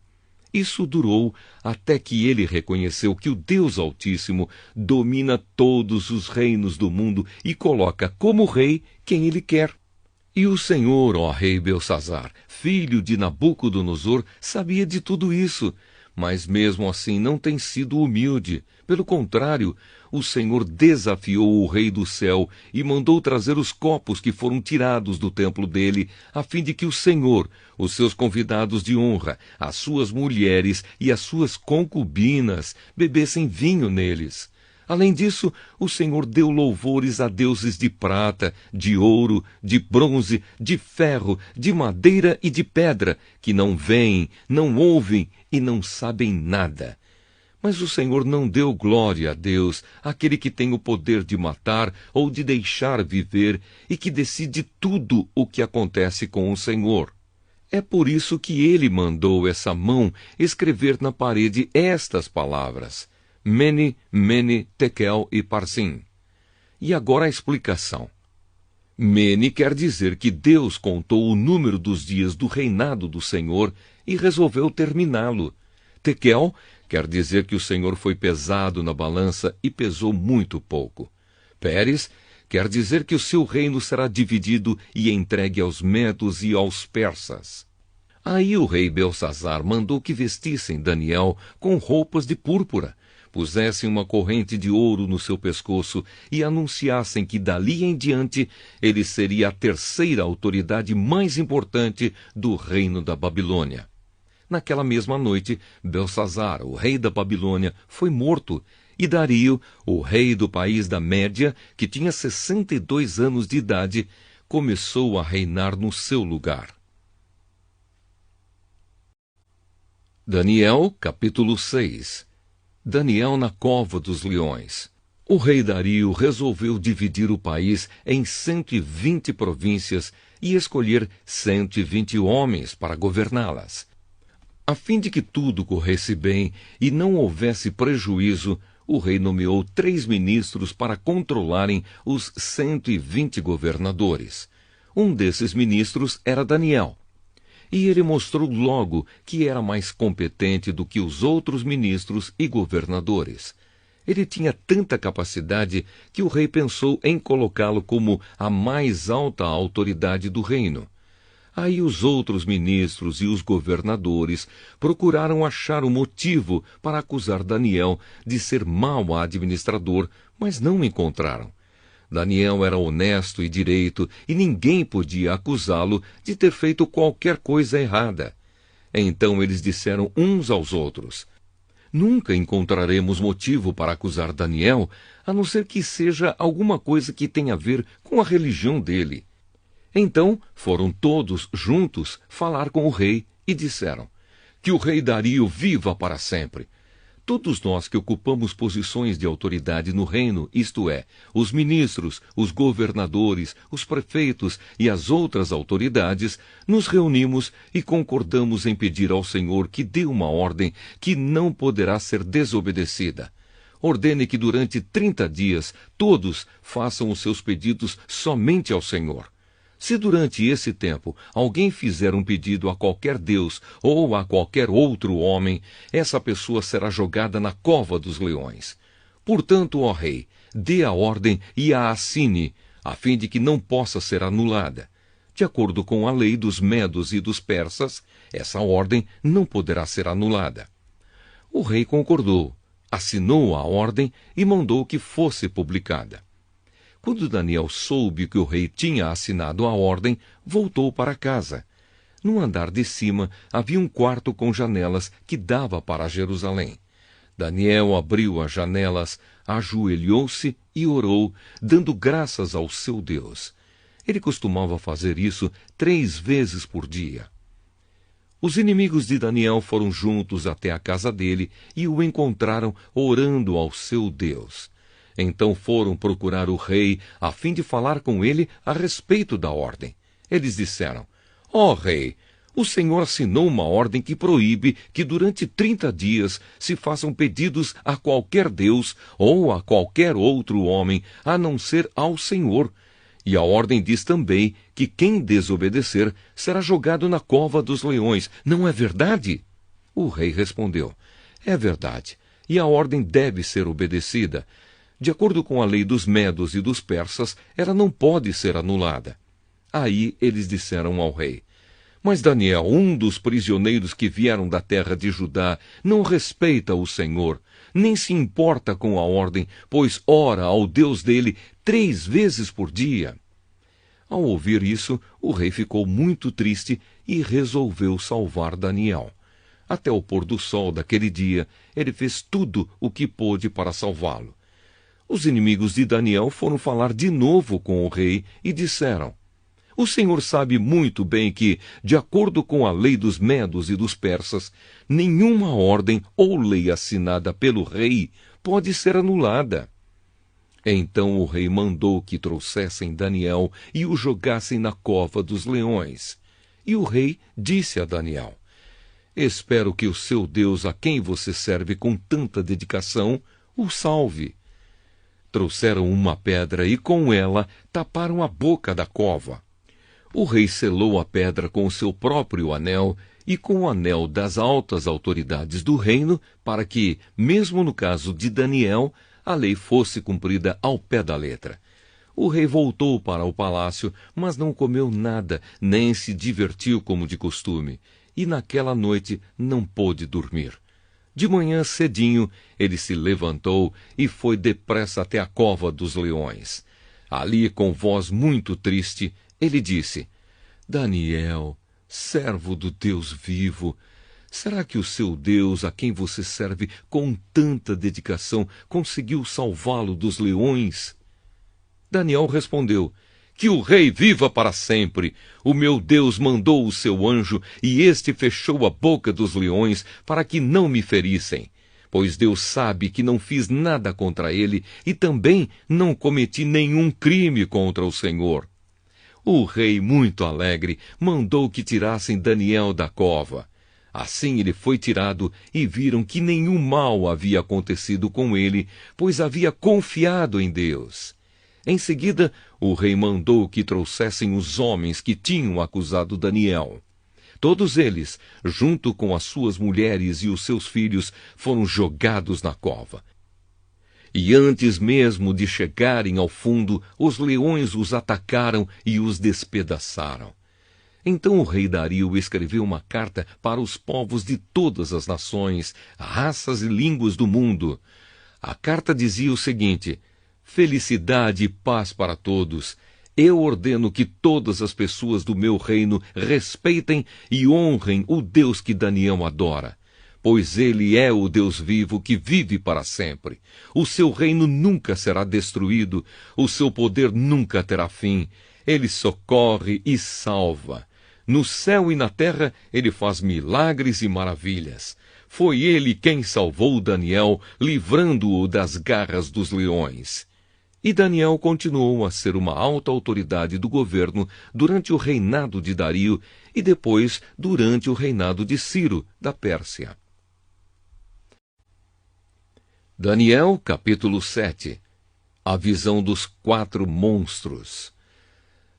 Isso durou até que ele reconheceu que o Deus Altíssimo domina todos os reinos do mundo e coloca como rei quem ele quer. E o Senhor, ó rei Belsazar, filho de Nabucodonosor, sabia de tudo isso, mas mesmo assim não tem sido humilde. Pelo contrário, o Senhor desafiou o rei do céu e mandou trazer os copos que foram tirados do templo dele, a fim de que o Senhor, os seus convidados de honra, as suas mulheres e as suas concubinas bebessem vinho neles. Além disso, o Senhor deu louvores a deuses de prata, de ouro, de bronze, de ferro, de madeira e de pedra, que não veem, não ouvem e não sabem nada. Mas o Senhor não deu glória a Deus, aquele que tem o poder de matar ou de deixar viver e que decide tudo o que acontece com o Senhor. É por isso que ele mandou essa mão escrever na parede estas palavras: Mene, Mene, Tekel e Parsim. E agora a explicação. Mene quer dizer que Deus contou o número dos dias do reinado do Senhor e resolveu terminá-lo. Tekel quer dizer que o Senhor foi pesado na balança e pesou muito pouco. Pérez quer dizer que o seu reino será dividido e entregue aos medos e aos persas. Aí o rei Belsazar mandou que vestissem Daniel com roupas de púrpura, pusessem uma corrente de ouro no seu pescoço e anunciassem que dali em diante ele seria a terceira autoridade mais importante do reino da Babilônia. Naquela mesma noite, Belsazar, o rei da Babilônia, foi morto, e Dario, o rei do país da Média, que tinha 62 anos de idade, começou a reinar no seu lugar. Daniel, capítulo 6. Daniel na cova dos leões. O rei Dario resolveu dividir o país em 120 províncias e escolher 120 homens para governá-las. A fim de que tudo corresse bem e não houvesse prejuízo, o rei nomeou 3 ministros para controlarem os 120 governadores. Um desses ministros era Daniel. E ele mostrou logo que era mais competente do que os outros ministros e governadores. Ele tinha tanta capacidade que o rei pensou em colocá-lo como a mais alta autoridade do reino. Aí os outros ministros e os governadores procuraram achar um motivo para acusar Daniel de ser mau administrador, mas não encontraram. Daniel era honesto e direito, e ninguém podia acusá-lo de ter feito qualquer coisa errada. Então eles disseram uns aos outros: Nunca encontraremos motivo para acusar Daniel, a não ser que seja alguma coisa que tenha a ver com a religião dele. Então foram todos juntos falar com o rei e disseram: Que o rei Dario viva para sempre. Todos nós que ocupamos posições de autoridade no reino, isto é, os ministros, os governadores, os prefeitos e as outras autoridades, nos reunimos e concordamos em pedir ao Senhor que dê uma ordem que não poderá ser desobedecida. Ordene que durante 30 dias todos façam os seus pedidos somente ao Senhor. Se durante esse tempo alguém fizer um pedido a qualquer deus ou a qualquer outro homem, essa pessoa será jogada na cova dos leões. Portanto, ó rei, dê a ordem e a assine, a fim de que não possa ser anulada. De acordo com a lei dos medos e dos persas, essa ordem não poderá ser anulada. O rei concordou, assinou a ordem e mandou que fosse publicada. Quando Daniel soube que o rei tinha assinado a ordem, voltou para casa. No andar de cima havia um quarto com janelas que dava para Jerusalém. Daniel abriu as janelas, ajoelhou-se e orou, dando graças ao seu Deus. Ele costumava fazer isso 3 vezes por dia. Os inimigos de Daniel foram juntos até a casa dele e o encontraram orando ao seu Deus. Então foram procurar o rei, a fim de falar com ele a respeito da ordem. Eles disseram: Ó rei, o Senhor assinou uma ordem que proíbe que durante 30 dias se façam pedidos a qualquer Deus ou a qualquer outro homem, a não ser ao Senhor. E a ordem diz também que quem desobedecer será jogado na cova dos leões. Não é verdade? O rei respondeu: É verdade, e a ordem deve ser obedecida. De acordo com a lei dos medos e dos persas, ela não pode ser anulada. Aí eles disseram ao rei: Mas Daniel, um dos prisioneiros que vieram da terra de Judá, não respeita o Senhor, nem se importa com a ordem, pois ora ao Deus dele 3 vezes por dia. Ao ouvir isso, o rei ficou muito triste e resolveu salvar Daniel. Até o pôr do sol daquele dia, ele fez tudo o que pôde para salvá-lo. Os inimigos de Daniel foram falar de novo com o rei e disseram: O Senhor sabe muito bem que, de acordo com a lei dos medos e dos persas, nenhuma ordem ou lei assinada pelo rei pode ser anulada. Então o rei mandou que trouxessem Daniel e o jogassem na cova dos leões. E o rei disse a Daniel: Espero que o seu Deus, a quem você serve com tanta dedicação, o salve. Trouxeram uma pedra e com ela taparam a boca da cova. O rei selou a pedra com o seu próprio anel e com o anel das altas autoridades do reino, para que, mesmo no caso de Daniel, a lei fosse cumprida ao pé da letra. O rei voltou para o palácio, mas não comeu nada, nem se divertiu como de costume, e naquela noite não pôde dormir. De manhã cedinho, ele se levantou e foi depressa até a cova dos leões. Ali, com voz muito triste, ele disse: Daniel, servo do Deus vivo, será que o seu Deus, a quem você serve com tanta dedicação, conseguiu salvá-lo dos leões? Daniel respondeu: Que o rei viva para sempre! O meu Deus mandou o seu anjo, e este fechou a boca dos leões para que não me ferissem. Pois Deus sabe que não fiz nada contra ele, e também não cometi nenhum crime contra o Senhor. O rei, muito alegre, mandou que tirassem Daniel da cova. Assim ele foi tirado, e viram que nenhum mal havia acontecido com ele, pois havia confiado em Deus. Em seguida, o rei mandou que trouxessem os homens que tinham acusado Daniel. Todos eles, junto com as suas mulheres e os seus filhos, foram jogados na cova. E antes mesmo de chegarem ao fundo, os leões os atacaram e os despedaçaram. Então o rei Dario escreveu uma carta para os povos de todas as nações, raças e línguas do mundo. A carta dizia o seguinte: Felicidade e paz para todos. Eu ordeno que todas as pessoas do meu reino respeitem e honrem o Deus que Daniel adora, pois ele é o Deus vivo que vive para sempre. O seu reino nunca será destruído, o seu poder nunca terá fim. Ele socorre e salva. No céu e na terra ele faz milagres e maravilhas. Foi ele quem salvou Daniel, livrando-o das garras dos leões. E Daniel continuou a ser uma alta autoridade do governo durante o reinado de Dario e depois durante o reinado de Ciro, da Pérsia. Daniel, capítulo 7. A visão dos 4 monstros.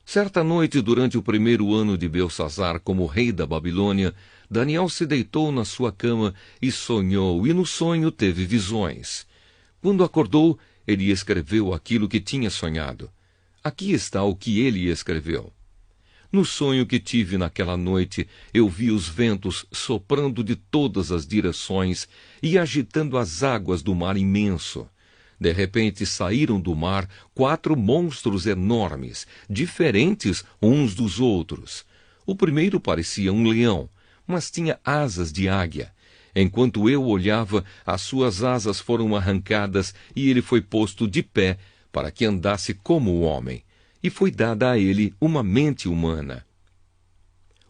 Certa noite, durante o 1º ano de Belsazzar como rei da Babilônia, Daniel se deitou na sua cama e sonhou, e no sonho teve visões. Quando acordou, ele escreveu aquilo que tinha sonhado. Aqui está o que ele escreveu. No sonho que tive naquela noite, eu vi os ventos soprando de todas as direções e agitando as águas do mar imenso. De repente saíram do mar 4 monstros enormes, diferentes uns dos outros. O primeiro parecia um leão, mas tinha asas de águia. Enquanto eu olhava, as suas asas foram arrancadas e ele foi posto de pé para que andasse como o homem, e foi dada a ele uma mente humana.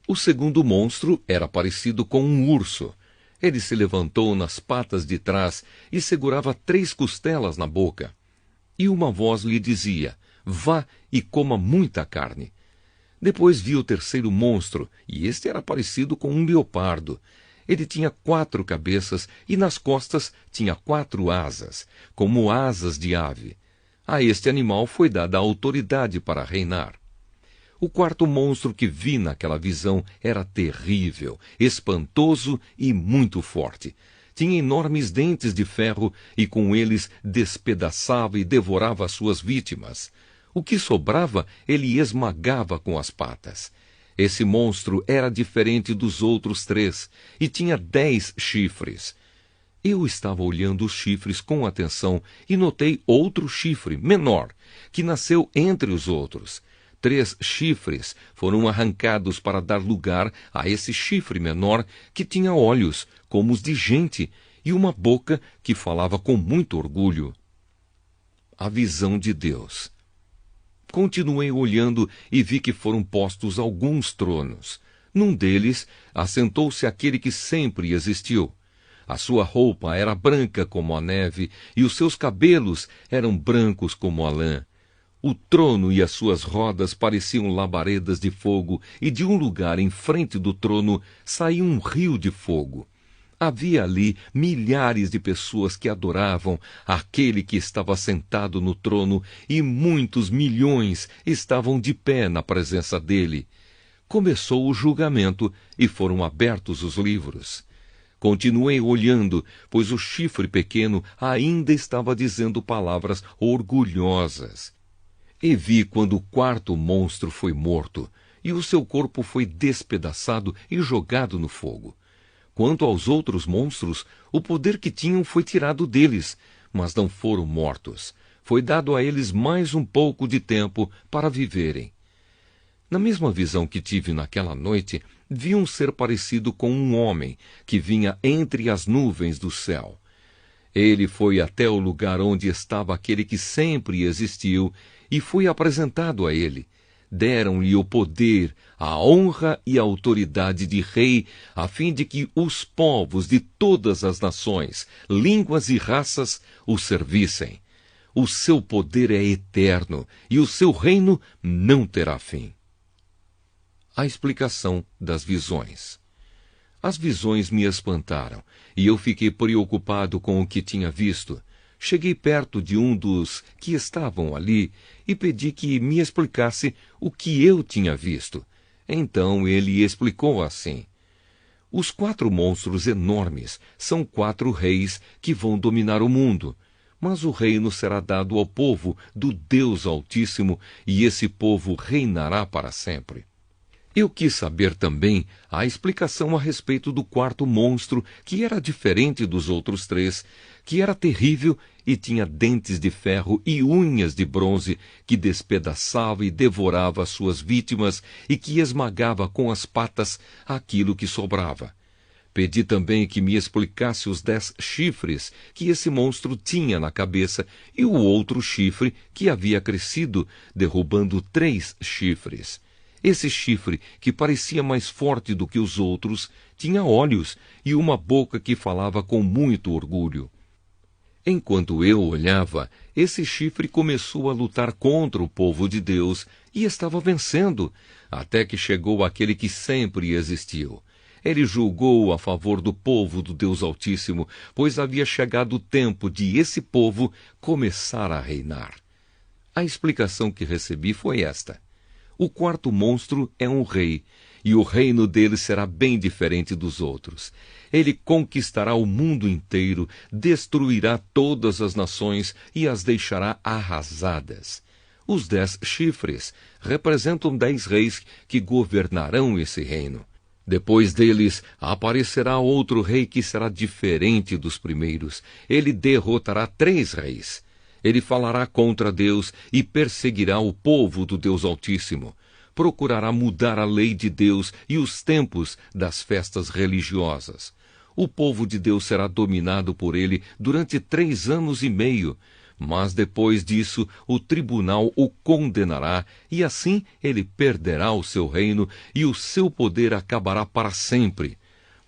O segundo monstro era parecido com um urso. Ele se levantou nas patas de trás e segurava 3 costelas na boca. e uma voz lhe dizia: vá e coma muita carne. Depois vi o terceiro monstro, e este era parecido com um leopardo. Ele tinha 4 cabeças e nas costas tinha 4 asas, como asas de ave. A este animal foi dada a autoridade para reinar. O quarto monstro que vi naquela visão era terrível, espantoso e muito forte. Tinha enormes dentes de ferro e com eles despedaçava e devorava as suas vítimas. O que sobrava, ele esmagava com as patas. Esse monstro era diferente dos outros 3 e tinha 10 chifres. Eu estava olhando os chifres com atenção e notei outro chifre, menor, que nasceu entre os outros. 3 chifres foram arrancados para dar lugar a esse chifre menor que tinha olhos, como os de gente, e uma boca que falava com muito orgulho. A visão de Deus. Continuei olhando e vi que foram postos alguns tronos. Num deles, assentou-se aquele que sempre existiu. A sua roupa era branca como a neve e os seus cabelos eram brancos como a lã. O trono e as suas rodas pareciam labaredas de fogo, e de um lugar em frente do trono saía um rio de fogo. Havia ali milhares de pessoas que adoravam aquele que estava sentado no trono, e muitos milhões estavam de pé na presença dele. Começou o julgamento e foram abertos os livros. Continuei olhando, pois o chifre pequeno ainda estava dizendo palavras orgulhosas. E vi quando o quarto monstro foi morto, e o seu corpo foi despedaçado e jogado no fogo. Quanto aos outros monstros, o poder que tinham foi tirado deles, mas não foram mortos. Foi dado a eles mais um pouco de tempo para viverem. Na mesma visão que tive naquela noite, vi um ser parecido com um homem, que vinha entre as nuvens do céu. Ele foi até o lugar onde estava aquele que sempre existiu, e foi apresentado a ele. Deram-lhe o poder, a honra e a autoridade de rei, a fim de que os povos de todas as nações, línguas e raças o servissem. O seu poder é eterno, e o seu reino não terá fim. A explicação das visões. As visões me espantaram, e eu fiquei preocupado com o que tinha visto. Cheguei perto de um dos que estavam ali e pedi que me explicasse o que eu tinha visto. Então ele explicou assim: os 4 monstros enormes são 4 reis que vão dominar o mundo, mas o reino será dado ao povo do Deus Altíssimo, e esse povo reinará para sempre. Eu quis saber também a explicação a respeito do quarto monstro, que era diferente dos outros 3, que era terrível e tinha dentes de ferro e unhas de bronze, que despedaçava e devorava as suas vítimas e que esmagava com as patas aquilo que sobrava. Pedi também que me explicasse os 10 chifres que esse monstro tinha na cabeça e o outro chifre que havia crescido, derrubando 3 chifres. Esse chifre, que parecia mais forte do que os outros, tinha olhos e uma boca que falava com muito orgulho. Enquanto eu olhava, esse chifre começou a lutar contra o povo de Deus e estava vencendo, até que chegou aquele que sempre existiu. Ele julgou a favor do povo do Deus Altíssimo, pois havia chegado o tempo de esse povo começar a reinar. A explicação que recebi foi esta: o quarto monstro é um rei, e o reino dele será bem diferente dos outros. Ele conquistará o mundo inteiro, destruirá todas as nações e as deixará arrasadas. Os 10 chifres representam 10 reis que governarão esse reino. Depois deles, aparecerá outro rei que será diferente dos primeiros. Ele derrotará 3 reis. Ele falará contra Deus e perseguirá o povo do Deus Altíssimo. Procurará mudar a lei de Deus e os tempos das festas religiosas. O povo de Deus será dominado por ele durante 3 anos e meio. Mas depois disso, o tribunal o condenará, e assim ele perderá o seu reino e o seu poder acabará para sempre.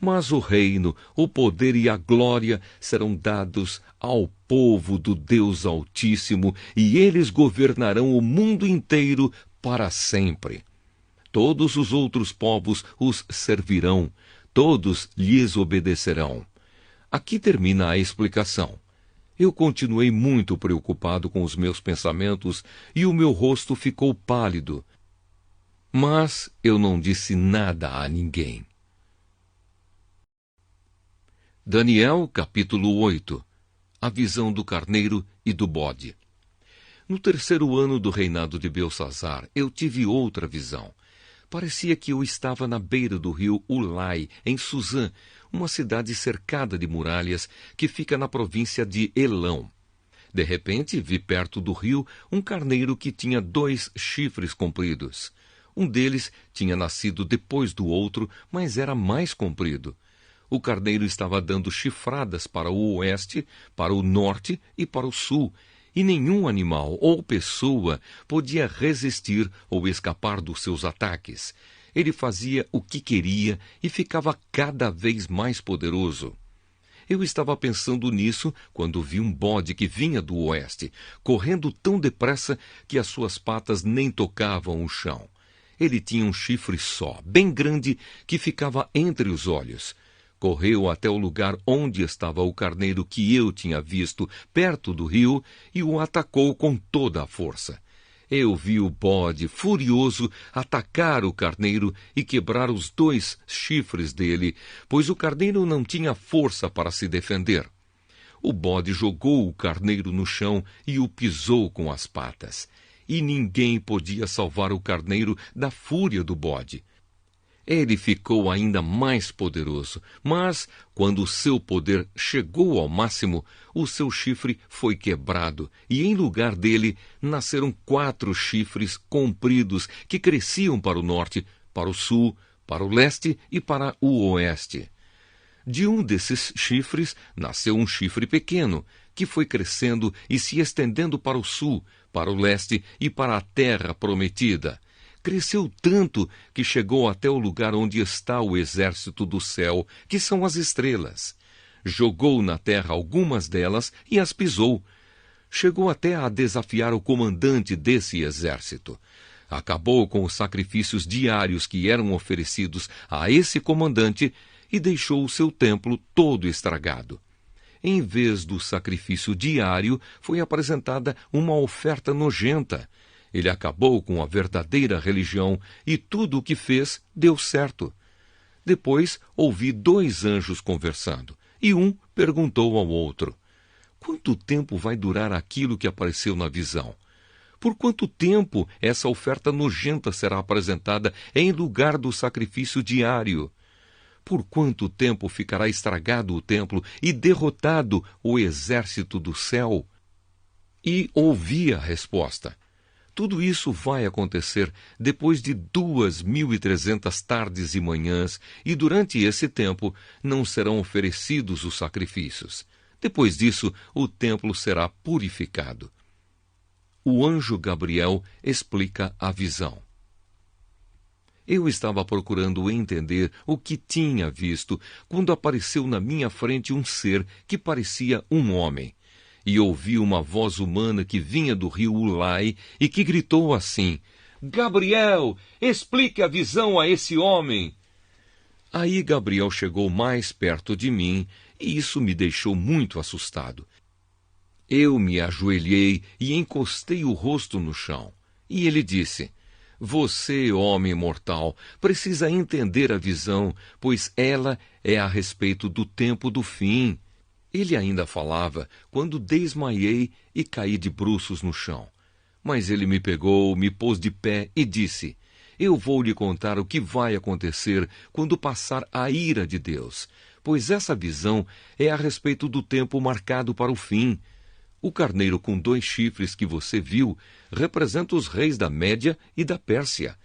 Mas o reino, o poder e a glória serão dados ao povo do Deus Altíssimo, e eles governarão o mundo inteiro para sempre. Todos os outros povos os servirão, todos lhes obedecerão. Aqui termina a explicação. Eu continuei muito preocupado com os meus pensamentos e o meu rosto ficou pálido. Mas eu não disse nada a ninguém. Daniel, capítulo 8. A visão do carneiro e do bode. No terceiro ano do reinado de Belsazzar, eu tive outra visão. Parecia que eu estava na beira do rio Ulai, em Suzã, uma cidade cercada de muralhas que fica na província de Elão. De repente, vi perto do rio um carneiro que tinha 2 chifres compridos. Um deles tinha nascido depois do outro, mas era mais comprido. O carneiro estava dando chifradas para o oeste, para o norte e para o sul, e nenhum animal ou pessoa podia resistir ou escapar dos seus ataques. Ele fazia o que queria e ficava cada vez mais poderoso. Eu estava pensando nisso quando vi um bode que vinha do oeste, correndo tão depressa que as suas patas nem tocavam o chão. Ele tinha um chifre só, bem grande, que ficava entre os olhos. Correu até o lugar onde estava o carneiro que eu tinha visto, perto do rio, e o atacou com toda a força. Eu vi o bode, furioso, atacar o carneiro e quebrar os 2 chifres dele, pois o carneiro não tinha força para se defender. O bode jogou o carneiro no chão e o pisou com as patas. E ninguém podia salvar o carneiro da fúria do bode. Ele ficou ainda mais poderoso, mas, quando o seu poder chegou ao máximo, o seu chifre foi quebrado, e em lugar dele nasceram 4 chifres compridos que cresciam para o norte, para o sul, para o leste e para o oeste. De um desses chifres nasceu um chifre pequeno, que foi crescendo e se estendendo para o sul, para o leste e para a terra prometida. Cresceu tanto que chegou até o lugar onde está o exército do céu, que são as estrelas. Jogou na terra algumas delas e as pisou. Chegou até a desafiar o comandante desse exército. Acabou com os sacrifícios diários que eram oferecidos a esse comandante e deixou o seu templo todo estragado. Em vez do sacrifício diário, foi apresentada uma oferta nojenta. Ele acabou com a verdadeira religião e tudo o que fez deu certo. Depois ouvi 2 anjos conversando, e um perguntou ao outro: quanto tempo vai durar aquilo que apareceu na visão? Por quanto tempo essa oferta nojenta será apresentada em lugar do sacrifício diário? Por quanto tempo ficará estragado o templo e derrotado o exército do céu? E ouvi a resposta: tudo isso vai acontecer depois de 2.300 tardes e manhãs, e durante esse tempo não serão oferecidos os sacrifícios. Depois disso, o templo será purificado. O anjo Gabriel explica a visão. Eu estava procurando entender o que tinha visto quando apareceu na minha frente um ser que parecia um homem. E ouvi uma voz humana que vinha do rio Ulai e que gritou assim: Gabriel, explique a visão a esse homem. Aí Gabriel chegou mais perto de mim e isso me deixou muito assustado. Eu me ajoelhei e encostei o rosto no chão. E ele disse: você, homem mortal, precisa entender a visão, pois ela é a respeito do tempo do fim. Ele ainda falava quando desmaiei e caí de bruços no chão. Mas ele me pegou, me pôs de pé e disse: eu vou lhe contar o que vai acontecer quando passar a ira de Deus, pois essa visão é a respeito do tempo marcado para o fim. O carneiro com 2 chifres que você viu representa os reis da Média e da Pérsia.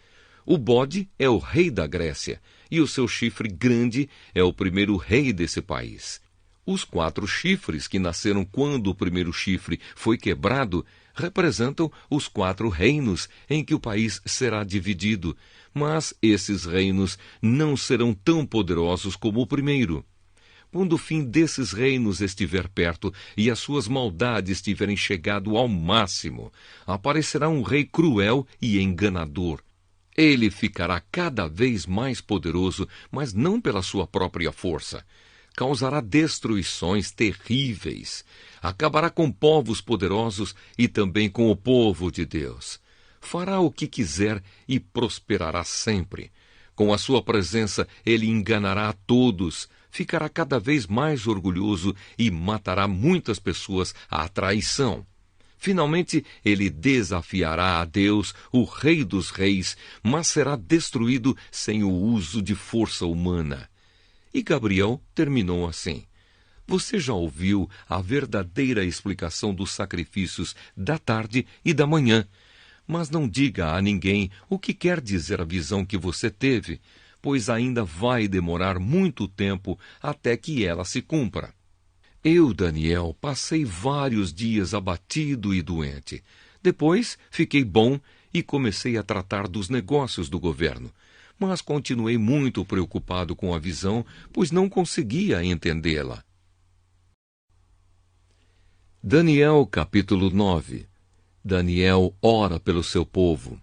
O bode é o rei da Grécia, e o seu chifre grande é o primeiro rei desse país. Os 4 chifres que nasceram quando o primeiro chifre foi quebrado representam os 4 reinos em que o país será dividido, mas esses reinos não serão tão poderosos como o primeiro. Quando o fim desses reinos estiver perto e as suas maldades tiverem chegado ao máximo, aparecerá um rei cruel e enganador. Ele ficará cada vez mais poderoso, mas não pela sua própria força. Causará destruições terríveis. Acabará com povos poderosos e também com o povo de Deus. Fará o que quiser e prosperará sempre. Com a sua presença, ele enganará a todos, ficará cada vez mais orgulhoso e matará muitas pessoas à traição. Finalmente, ele desafiará a Deus, o Rei dos Reis, mas será destruído sem o uso de força humana. E Gabriel terminou assim: Você já ouviu a verdadeira explicação dos sacrifícios da tarde e da manhã, mas não diga a ninguém o que quer dizer a visão que você teve, pois ainda vai demorar muito tempo até que ela se cumpra. Eu, Daniel, passei vários dias abatido e doente. Depois fiquei bom e comecei a tratar dos negócios do governo. Mas continuei muito preocupado com a visão, pois não conseguia entendê-la. Daniel, capítulo 9. Daniel ora pelo seu povo.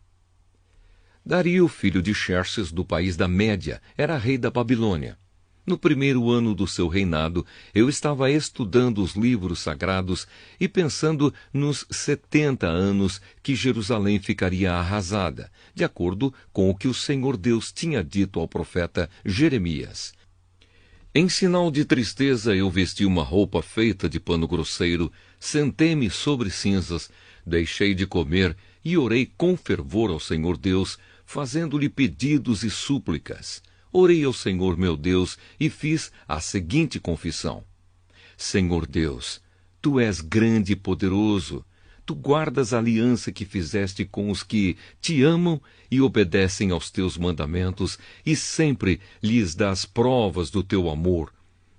Dario, filho de Xerxes, do país da Média, era rei da Babilônia. No primeiro ano do seu reinado, eu estava estudando os livros sagrados e pensando nos 70 anos que Jerusalém ficaria arrasada, de acordo com o que o Senhor Deus tinha dito ao profeta Jeremias. Em sinal de tristeza, eu vesti uma roupa feita de pano grosseiro, sentei-me sobre cinzas, deixei de comer e orei com fervor ao Senhor Deus, fazendo-lhe pedidos e súplicas. Orei ao Senhor meu Deus e fiz a seguinte confissão: Senhor Deus, Tu és grande e poderoso. Tu guardas a aliança que fizeste com os que te amam e obedecem aos teus mandamentos e sempre lhes dás provas do teu amor.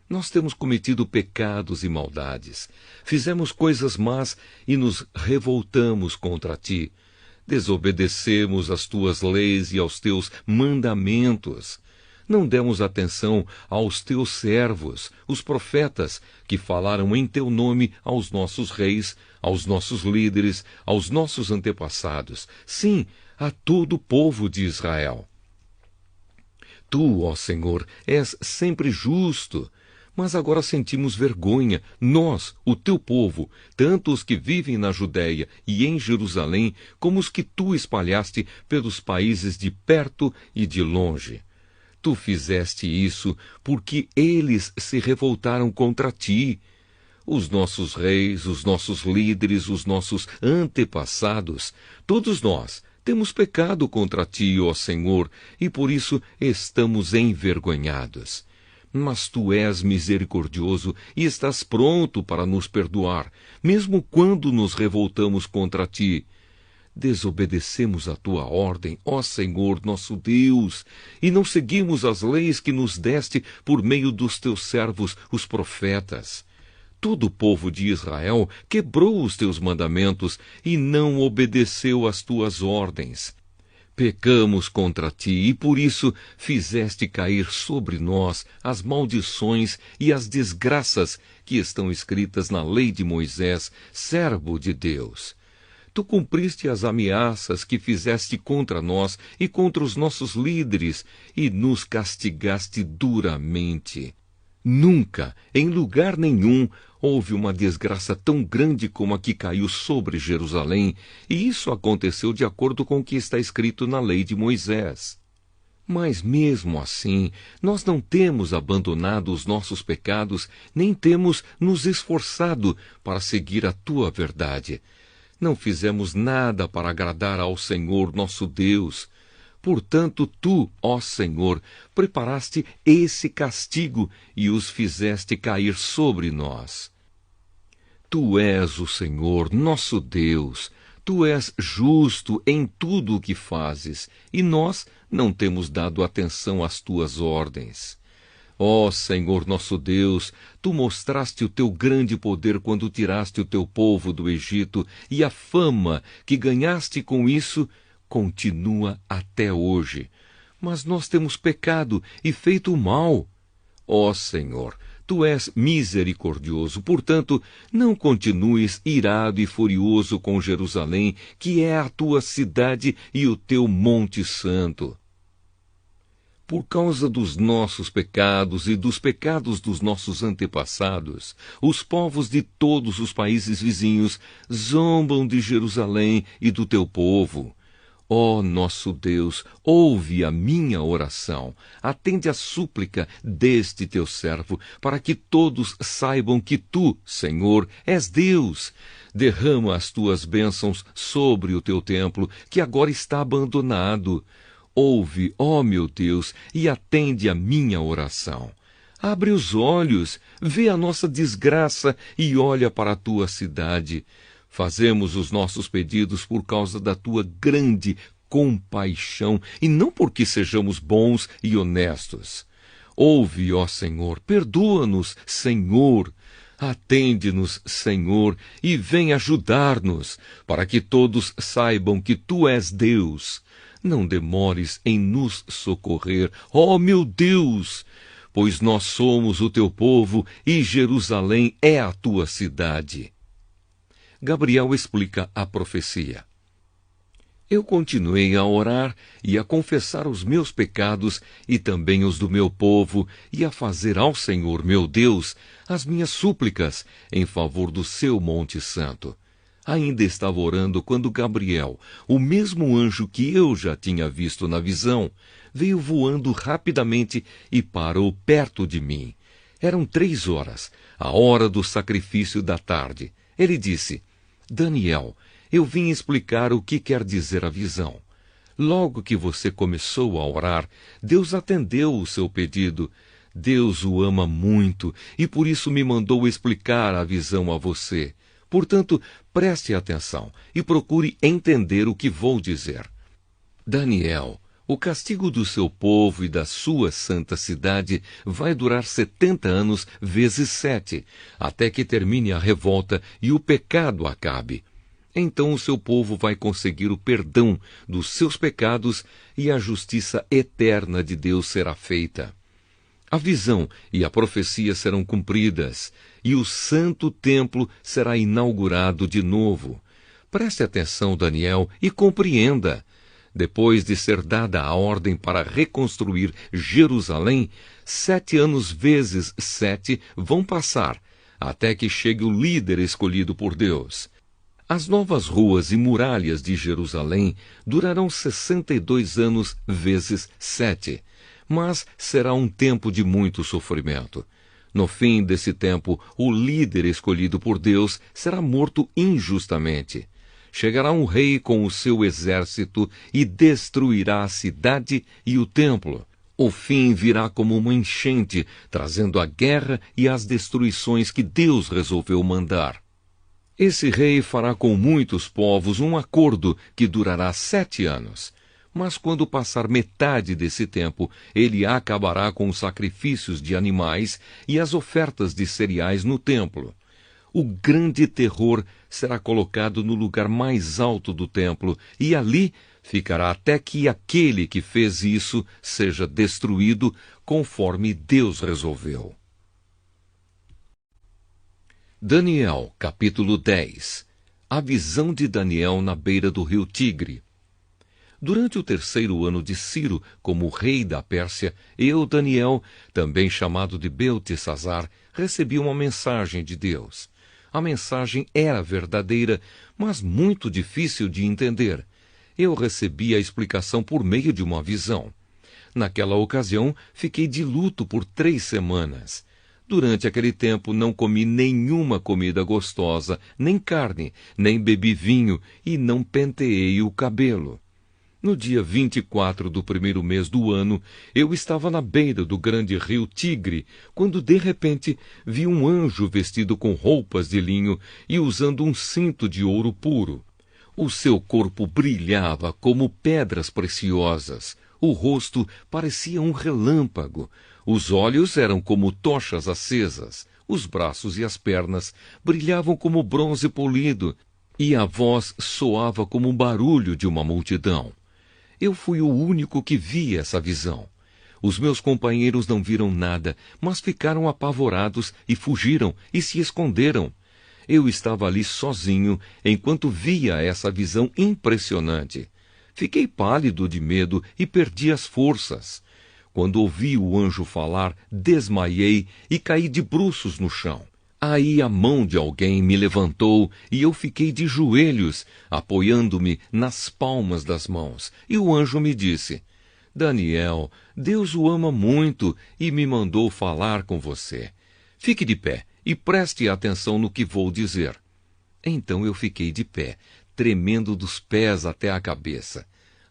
Nós temos cometido pecados e maldades. Fizemos coisas más e nos revoltamos contra ti. Desobedecemos às tuas leis e aos teus mandamentos. Não demos atenção aos teus servos, os profetas, que falaram em teu nome aos nossos reis, aos nossos líderes, aos nossos antepassados, sim, a todo o povo de Israel. Tu, ó Senhor, és sempre justo, mas agora sentimos vergonha, nós, o teu povo, tanto os que vivem na Judéia e em Jerusalém, como os que tu espalhaste pelos países de perto e de longe. Tu fizeste isso porque eles se revoltaram contra ti. Os nossos reis, os nossos líderes, os nossos antepassados, todos nós temos pecado contra ti, ó Senhor, e por isso estamos envergonhados. Mas tu és misericordioso e estás pronto para nos perdoar, mesmo quando nos revoltamos contra ti. Desobedecemos a tua ordem, ó Senhor nosso Deus, e não seguimos as leis que nos deste por meio dos teus servos, os profetas. Todo o povo de Israel quebrou os teus mandamentos e não obedeceu às tuas ordens. Pecamos contra ti e por isso fizeste cair sobre nós as maldições e as desgraças que estão escritas na lei de Moisés, servo de Deus. Tu cumpriste as ameaças que fizeste contra nós e contra os nossos líderes, e nos castigaste duramente. Nunca, em lugar nenhum, houve uma desgraça tão grande como a que caiu sobre Jerusalém, e isso aconteceu de acordo com o que está escrito na lei de Moisés. Mas mesmo assim, nós não temos abandonado os nossos pecados, nem temos nos esforçado para seguir a tua verdade. Não fizemos nada para agradar ao Senhor nosso Deus. Portanto, tu, ó Senhor, preparaste esse castigo e os fizeste cair sobre nós. Tu és o Senhor, nosso Deus. Tu és justo em tudo o que fazes, e nós não temos dado atenção às tuas ordens. Ó Senhor nosso Deus, Tu mostraste o Teu grande poder quando tiraste o Teu povo do Egito, e a fama que ganhaste com isso continua até hoje. Mas nós temos pecado e feito o mal. Ó Senhor, Tu és misericordioso, portanto, não continues irado e furioso com Jerusalém, que é a Tua cidade e o Teu monte santo. Por causa dos nossos pecados e dos pecados dos nossos antepassados, os povos de todos os países vizinhos zombam de Jerusalém e do Teu povo. Ó nosso Deus, ouve a minha oração, atende a súplica deste Teu servo, para que todos saibam que Tu, Senhor, és Deus. Derrama as Tuas bênçãos sobre o Teu templo, que agora está abandonado. Ouve, ó meu Deus, e atende a minha oração. Abre os olhos, vê a nossa desgraça e olha para a Tua cidade. Fazemos os nossos pedidos por causa da Tua grande compaixão e não porque sejamos bons e honestos. Ouve, ó Senhor, perdoa-nos, Senhor. Atende-nos, Senhor, e vem ajudar-nos, para que todos saibam que Tu és Deus. Não demores em nos socorrer, ó meu Deus, pois nós somos o Teu povo e Jerusalém é a Tua cidade. Gabriel explica a profecia. Eu continuei a orar e a confessar os meus pecados e também os do meu povo e a fazer ao Senhor, meu Deus, as minhas súplicas em favor do seu Monte Santo. Ainda estava orando quando Gabriel, o mesmo anjo que eu já tinha visto na visão, veio voando rapidamente e parou perto de mim. Eram 3 horas, a hora do sacrifício da tarde. Ele disse: Daniel, eu vim explicar o que quer dizer a visão. Logo que você começou a orar, Deus atendeu o seu pedido. Deus o ama muito e por isso me mandou explicar a visão a você. Portanto, preste atenção e procure entender o que vou dizer. Daniel, o castigo do seu povo e da sua santa cidade vai durar 70 anos vezes 7, até que termine a revolta e o pecado acabe. Então o seu povo vai conseguir o perdão dos seus pecados e a justiça eterna de Deus será feita. A visão e a profecia serão cumpridas, e o santo templo será inaugurado de novo. Preste atenção, Daniel, e compreenda. Depois de ser dada a ordem para reconstruir Jerusalém, 7 anos vezes 7 vão passar, até que chegue o líder escolhido por Deus. As novas ruas e muralhas de Jerusalém durarão 62 anos vezes 7. Mas será um tempo de muito sofrimento. No fim desse tempo, o líder escolhido por Deus será morto injustamente. Chegará um rei com o seu exército e destruirá a cidade e o templo. O fim virá como uma enchente, trazendo a guerra e as destruições que Deus resolveu mandar. Esse rei fará com muitos povos um acordo que durará 7 anos. Mas quando passar metade desse tempo, ele acabará com os sacrifícios de animais e as ofertas de cereais no templo. O grande terror será colocado no lugar mais alto do templo, e ali ficará até que aquele que fez isso seja destruído, conforme Deus resolveu. Daniel, capítulo 10. A visão de Daniel na beira do rio Tigre. Durante o 3º ano de Ciro, como rei da Pérsia, eu, Daniel, também chamado de Beltesazar, recebi uma mensagem de Deus. A mensagem era verdadeira, mas muito difícil de entender. Eu recebi a explicação por meio de uma visão. Naquela ocasião, fiquei de luto por 3 semanas. Durante aquele tempo não comi nenhuma comida gostosa, nem carne, nem bebi vinho e não penteei o cabelo. No dia 24 do 1º mês do ano, eu estava na beira do grande rio Tigre, quando de repente vi um anjo vestido com roupas de linho e usando um cinto de ouro puro. O seu corpo brilhava como pedras preciosas. O rosto parecia um relâmpago. Os olhos eram como tochas acesas. Os braços e as pernas brilhavam como bronze polido. E a voz soava como um barulho de uma multidão. Eu fui o único que vi essa visão. Os meus companheiros não viram nada, mas ficaram apavorados e fugiram e se esconderam. Eu estava ali sozinho enquanto via essa visão impressionante. Fiquei pálido de medo e perdi as forças. Quando ouvi o anjo falar, desmaiei e caí de bruços no chão. Aí a mão de alguém me levantou e eu fiquei de joelhos, apoiando-me nas palmas das mãos. E o anjo me disse: Daniel, Deus o ama muito e me mandou falar com você. Fique de pé e preste atenção no que vou dizer. Então eu fiquei de pé, tremendo dos pés até a cabeça.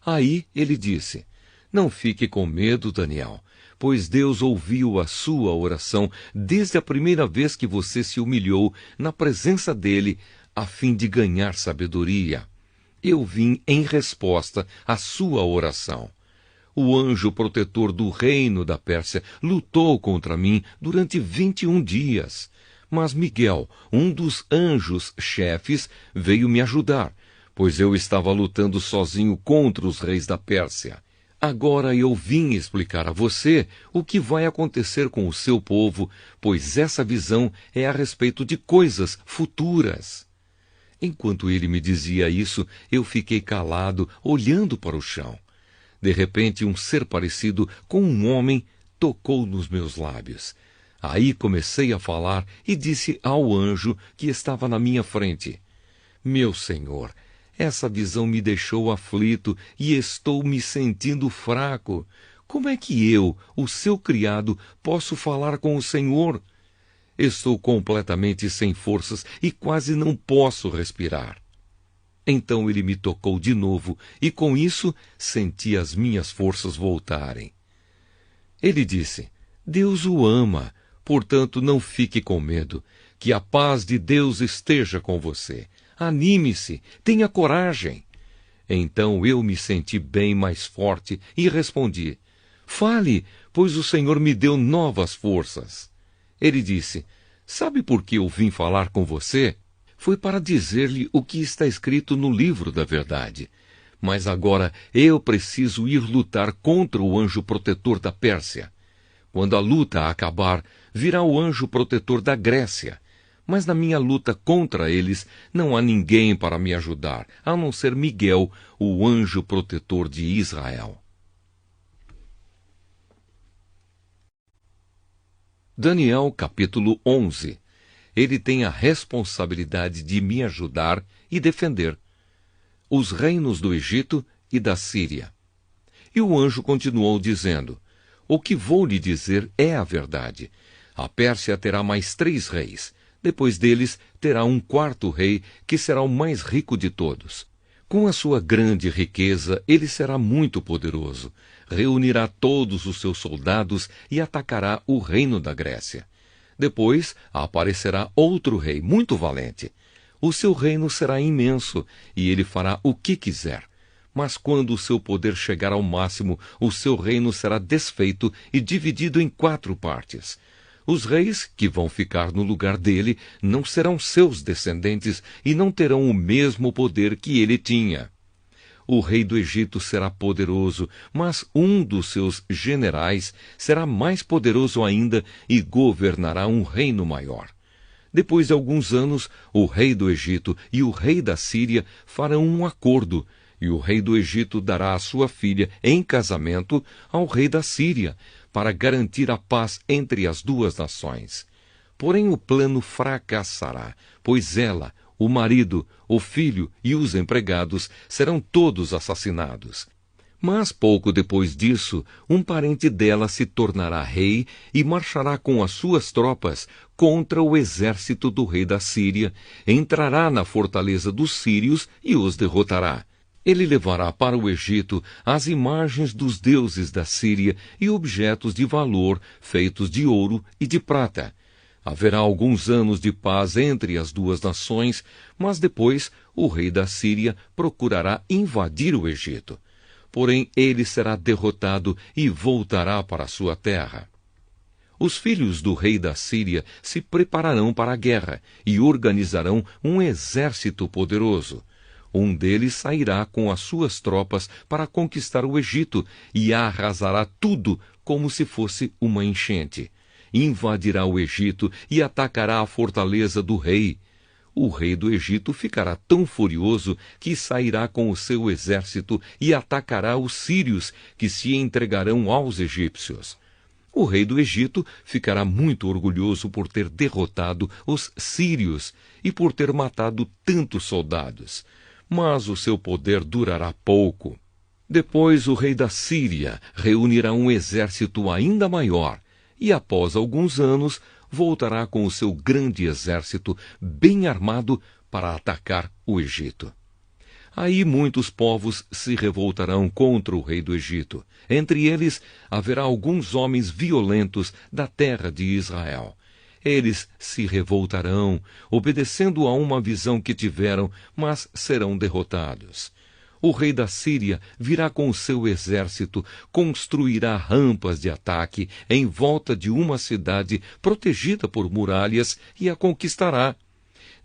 Aí ele disse: Não fique com medo, Daniel, pois Deus ouviu a sua oração desde a primeira vez que você se humilhou na presença dele, a fim de ganhar sabedoria. Eu vim em resposta à sua oração. O anjo protetor do reino da Pérsia lutou contra mim durante 21 dias. Mas Miguel, um dos anjos-chefes, veio me ajudar, pois eu estava lutando sozinho contra os reis da Pérsia. Agora eu vim explicar a você o que vai acontecer com o seu povo, pois essa visão é a respeito de coisas futuras. Enquanto ele me dizia isso, eu fiquei calado, olhando para o chão. De repente, um ser parecido com um homem tocou nos meus lábios. Aí comecei a falar e disse ao anjo que estava na minha frente: Meu Senhor, essa visão me deixou aflito e estou me sentindo fraco. Como é que eu, o seu criado, posso falar com o Senhor? Estou completamente sem forças e quase não posso respirar. Então ele me tocou de novo e com isso senti as minhas forças voltarem. Ele disse: Deus o ama, portanto não fique com medo, que a paz de Deus esteja com você. Anime-se, tenha coragem. Então eu me senti bem mais forte e respondi: Fale, pois o Senhor me deu novas forças. Ele disse: Sabe por que eu vim falar com você? Foi para dizer-lhe o que está escrito no livro da verdade. Mas agora eu preciso ir lutar contra o anjo protetor da Pérsia. Quando a luta acabar, virá o anjo protetor da Grécia. Mas na minha luta contra eles não há ninguém para me ajudar, a não ser Miguel, o anjo protetor de Israel. Daniel, capítulo 11. Ele tem a responsabilidade de me ajudar e defender os reinos do Egito e da Síria. E o anjo continuou dizendo: O que vou lhe dizer é a verdade. A Pérsia terá mais 3 reis. Depois deles terá um 4º rei, que será o mais rico de todos. Com a sua grande riqueza, ele será muito poderoso. Reunirá todos os seus soldados e atacará o reino da Grécia. Depois aparecerá outro rei muito valente. O seu reino será imenso e ele fará o que quiser. Mas quando o seu poder chegar ao máximo, o seu reino será desfeito e dividido em 4 partes. Os reis que vão ficar no lugar dele não serão seus descendentes e não terão o mesmo poder que ele tinha. O rei do Egito será poderoso, mas um dos seus generais será mais poderoso ainda e governará um reino maior. Depois de alguns anos, o rei do Egito e o rei da Síria farão um acordo, e o rei do Egito dará a sua filha em casamento ao rei da Síria, para garantir a paz entre as 2 nações. Porém o plano fracassará, pois ela, o marido, o filho e os empregados serão todos assassinados. Mas pouco depois disso, um parente dela se tornará rei e marchará com as suas tropas contra o exército do rei da Síria, entrará na fortaleza dos sírios e os derrotará. Ele levará para o Egito as imagens dos deuses da Síria e objetos de valor feitos de ouro e de prata. Haverá alguns anos de paz entre as 2 nações, mas depois o rei da Síria procurará invadir o Egito. porém ele será derrotado e voltará para sua terra. Os filhos do rei da Síria se prepararão para a guerra e organizarão um exército poderoso. Um deles sairá com as suas tropas para conquistar o Egito e arrasará tudo como se fosse uma enchente. Invadirá o Egito e atacará a fortaleza do rei. O rei do Egito ficará tão furioso que sairá com o seu exército e atacará os sírios, que se entregarão aos egípcios. O rei do Egito ficará muito orgulhoso por ter derrotado os sírios e por ter matado tantos soldados. Mas o seu poder durará pouco. Depois o rei da Síria reunirá um exército ainda maior e, após alguns anos, voltará com o seu grande exército bem armado para atacar o Egito. Aí muitos povos se revoltarão contra o rei do Egito. Entre eles haverá alguns homens violentos da terra de Israel. Eles se revoltarão, obedecendo a uma visão que tiveram, mas serão derrotados. O rei da Síria virá com o seu exército, construirá rampas de ataque em volta de uma cidade protegida por muralhas e a conquistará.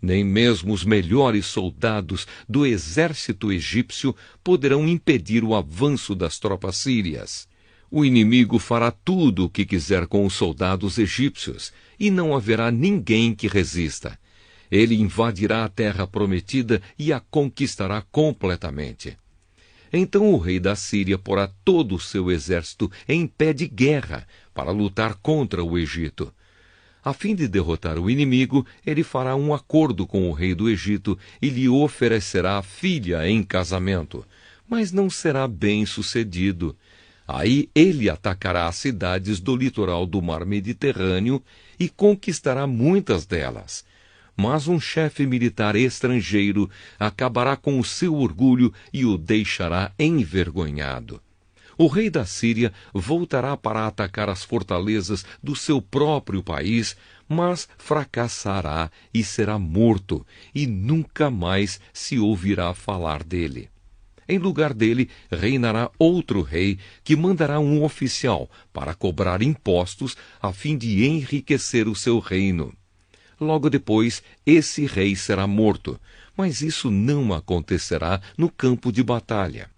Nem mesmo os melhores soldados do exército egípcio poderão impedir o avanço das tropas sírias. O inimigo fará tudo o que quiser com os soldados egípcios, e não haverá ninguém que resista. Ele invadirá a terra prometida e a conquistará completamente. Então o rei da Síria porá todo o seu exército em pé de guerra para lutar contra o Egito. A fim de derrotar o inimigo, ele fará um acordo com o rei do Egito e lhe oferecerá a filha em casamento, mas não será bem sucedido. Aí ele atacará as cidades do litoral do mar Mediterrâneo e conquistará muitas delas. Mas um chefe militar estrangeiro acabará com o seu orgulho e o deixará envergonhado. O rei da Síria voltará para atacar as fortalezas do seu próprio país, mas fracassará e será morto, e nunca mais se ouvirá falar dele. Em lugar dele, reinará outro rei que mandará um oficial para cobrar impostos a fim de enriquecer o seu reino. Logo depois, esse rei será morto, mas isso não acontecerá no campo de batalha.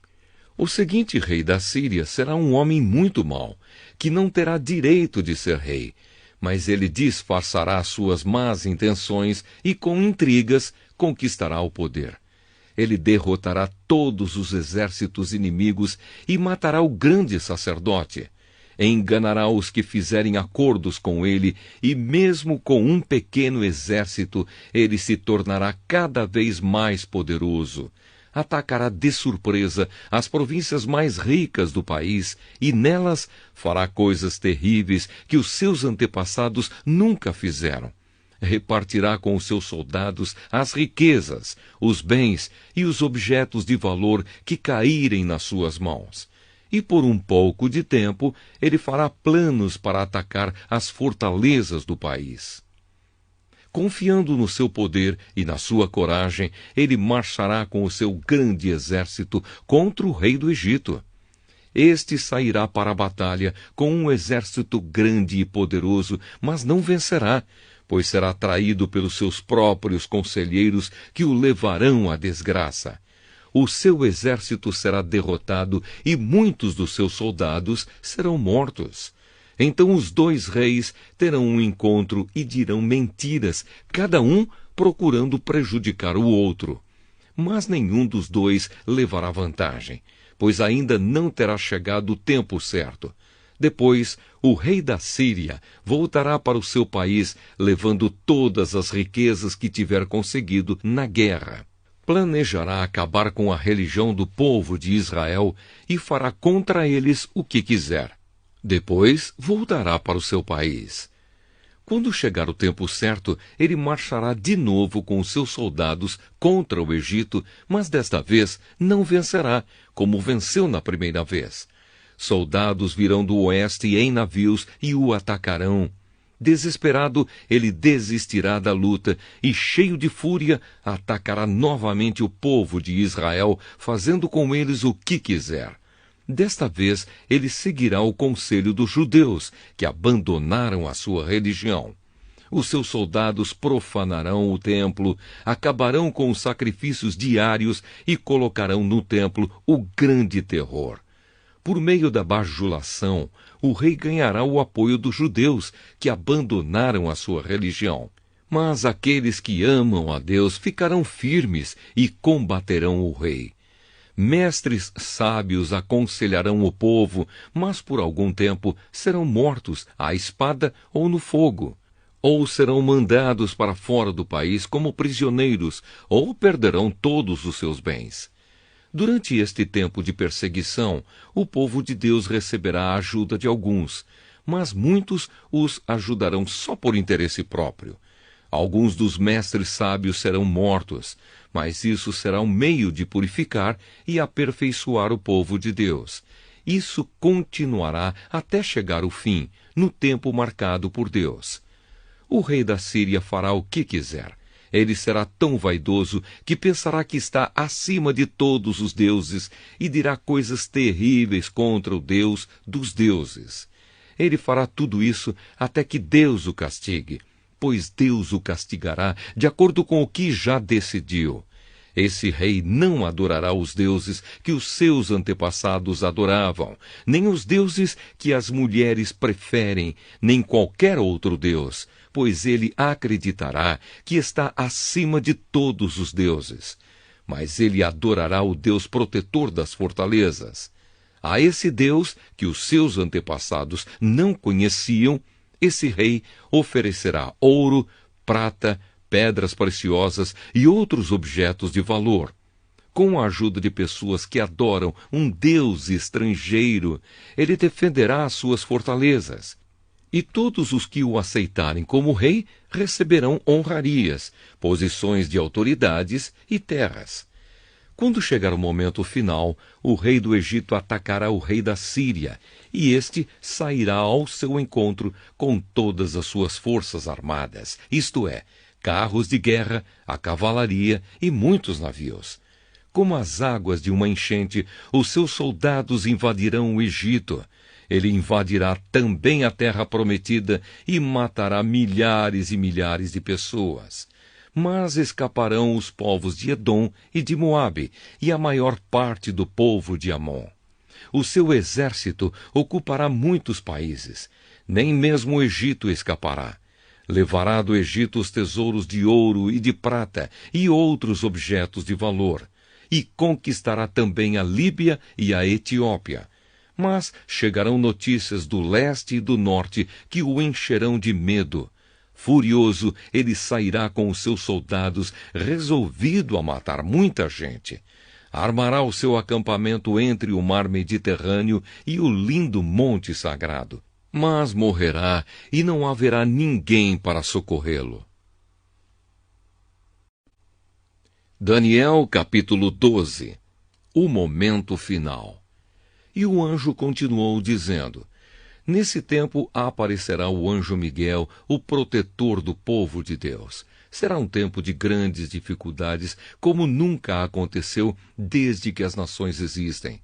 O seguinte rei da Síria será um homem muito mau, que não terá direito de ser rei, mas ele disfarçará suas más intenções e, com intrigas, conquistará o poder. Ele derrotará todos os exércitos inimigos e matará o grande sacerdote. Enganará os que fizerem acordos com ele, e mesmo com um pequeno exército, ele se tornará cada vez mais poderoso. Atacará de surpresa as províncias mais ricas do país e nelas fará coisas terríveis que os seus antepassados nunca fizeram. Repartirá com os seus soldados as riquezas, os bens e os objetos de valor que caírem nas suas mãos. E por um pouco de tempo ele fará planos para atacar as fortalezas do país. Confiando no seu poder e na sua coragem, ele marchará com o seu grande exército contra o rei do Egito. Este sairá para a batalha com um exército grande e poderoso, mas não vencerá, pois será traído pelos seus próprios conselheiros que o levarão à desgraça. O seu exército será derrotado e muitos dos seus soldados serão mortos. Então os dois reis terão um encontro e dirão mentiras, cada um procurando prejudicar o outro. Mas nenhum dos dois levará vantagem, pois ainda não terá chegado o tempo certo. Depois, o rei da Síria voltará para o seu país, levando todas as riquezas que tiver conseguido na guerra. Planejará acabar com a religião do povo de Israel e fará contra eles o que quiser. Depois voltará para o seu país. Quando chegar o tempo certo, ele marchará de novo com os seus soldados contra o Egito, mas desta vez não vencerá, como venceu na primeira vez. Soldados virão do oeste em navios e o atacarão. Desesperado, ele desistirá da luta e, cheio de fúria, atacará novamente o povo de Israel, fazendo com eles o que quiser. Desta vez, ele seguirá o conselho dos judeus, que abandonaram a sua religião. Os seus soldados profanarão o templo, acabarão com os sacrifícios diários e colocarão no templo o grande terror. Por meio da bajulação, o rei ganhará o apoio dos judeus, que abandonaram a sua religião. Mas aqueles que amam a Deus ficarão firmes e combaterão o rei. Mestres sábios aconselharão o povo, mas por algum tempo serão mortos à espada ou no fogo. Ou serão mandados para fora do país como prisioneiros, ou perderão todos os seus bens. Durante este tempo de perseguição, o povo de Deus receberá a ajuda de alguns, mas muitos os ajudarão só por interesse próprio. Alguns dos mestres sábios serão mortos, mas isso será um meio de purificar e aperfeiçoar o povo de Deus. Isso continuará até chegar o fim, no tempo marcado por Deus. O rei da Síria fará o que quiser. Ele será tão vaidoso que pensará que está acima de todos os deuses e dirá coisas terríveis contra o Deus dos deuses. Ele fará tudo isso até que Deus o castigue, pois Deus o castigará de acordo com o que já decidiu. Esse rei não adorará os deuses que os seus antepassados adoravam, nem os deuses que as mulheres preferem, nem qualquer outro deus, pois ele acreditará que está acima de todos os deuses. Mas ele adorará o Deus protetor das fortalezas. A esse Deus, que os seus antepassados não conheciam, esse rei oferecerá ouro, prata, pedras preciosas e outros objetos de valor. Com a ajuda de pessoas que adoram um Deus estrangeiro, ele defenderá as suas fortalezas. E todos os que o aceitarem como rei receberão honrarias, posições de autoridades e terras. Quando chegar o momento final, o rei do Egito atacará o rei da Síria, e este sairá ao seu encontro com todas as suas forças armadas, isto é, carros de guerra, a cavalaria e muitos navios. Como as águas de uma enchente, os seus soldados invadirão o Egito. Ele invadirá também a terra prometida e matará milhares e milhares de pessoas. Mas escaparão os povos de Edom e de Moabe e a maior parte do povo de Amon. O seu exército ocupará muitos países. Nem mesmo o Egito escapará. Levará do Egito os tesouros de ouro e de prata e outros objetos de valor, e conquistará também a Líbia e a Etiópia. Mas chegarão notícias do leste e do norte que o encherão de medo. Furioso, ele sairá com os seus soldados, resolvido a matar muita gente. Armará o seu acampamento entre o mar Mediterrâneo e o lindo Monte Sagrado. Mas morrerá e não haverá ninguém para socorrê-lo. Daniel capítulo 12. O momento final. E o anjo continuou dizendo: Nesse tempo aparecerá o anjo Miguel, o protetor do povo de Deus. Será um tempo de grandes dificuldades, como nunca aconteceu desde que as nações existem.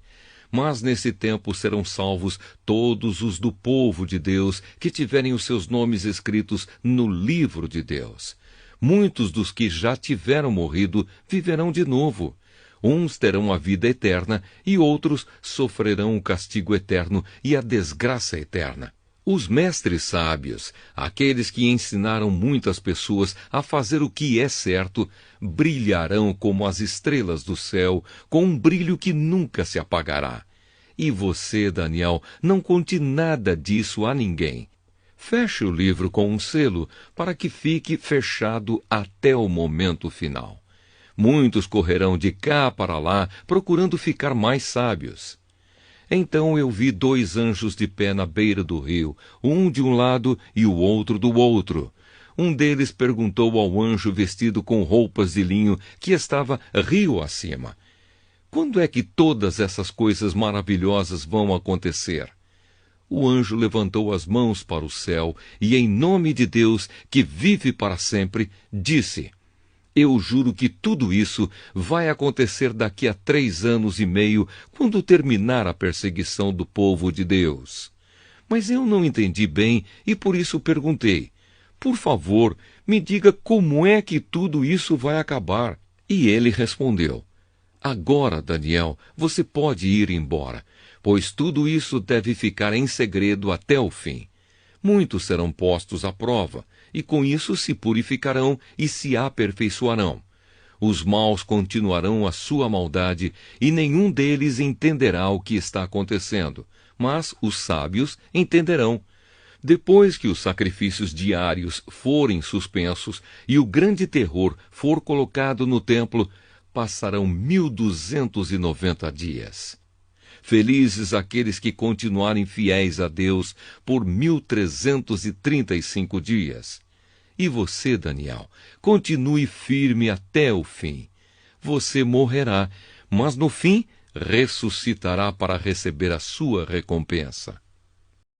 Mas nesse tempo serão salvos todos os do povo de Deus que tiverem os seus nomes escritos no livro de Deus. Muitos dos que já tiveram morrido viverão de novo. Uns terão a vida eterna e outros sofrerão o castigo eterno e a desgraça eterna. Os mestres sábios, aqueles que ensinaram muitas pessoas a fazer o que é certo, brilharão como as estrelas do céu, com um brilho que nunca se apagará. E você, Daniel, não conte nada disso a ninguém. Feche o livro com um selo, para que fique fechado até o momento final. Muitos correrão de cá para lá, procurando ficar mais sábios. Então eu vi 2 anjos de pé na beira do rio, um de um lado e o outro do outro. Um deles perguntou ao anjo vestido com roupas de linho, que estava rio acima: Quando é que todas essas coisas maravilhosas vão acontecer? O anjo levantou as mãos para o céu e, em nome de Deus, que vive para sempre, disse: Eu juro que tudo isso vai acontecer daqui a 3 anos e meio, quando terminar a perseguição do povo de Deus. Mas eu não entendi bem e por isso perguntei: por favor, me diga como é que tudo isso vai acabar. E ele respondeu: agora, Daniel, você pode ir embora, pois tudo isso deve ficar em segredo até o fim. Muitos serão postos à prova, e com isso se purificarão e se aperfeiçoarão. Os maus continuarão a sua maldade, e nenhum deles entenderá o que está acontecendo, mas os sábios entenderão. Depois que os sacrifícios diários forem suspensos e o grande terror for colocado no templo, passarão 1290 dias. Felizes aqueles que continuarem fiéis a Deus por 1335 dias. E você, Daniel, continue firme até o fim. Você morrerá, mas no fim ressuscitará para receber a sua recompensa.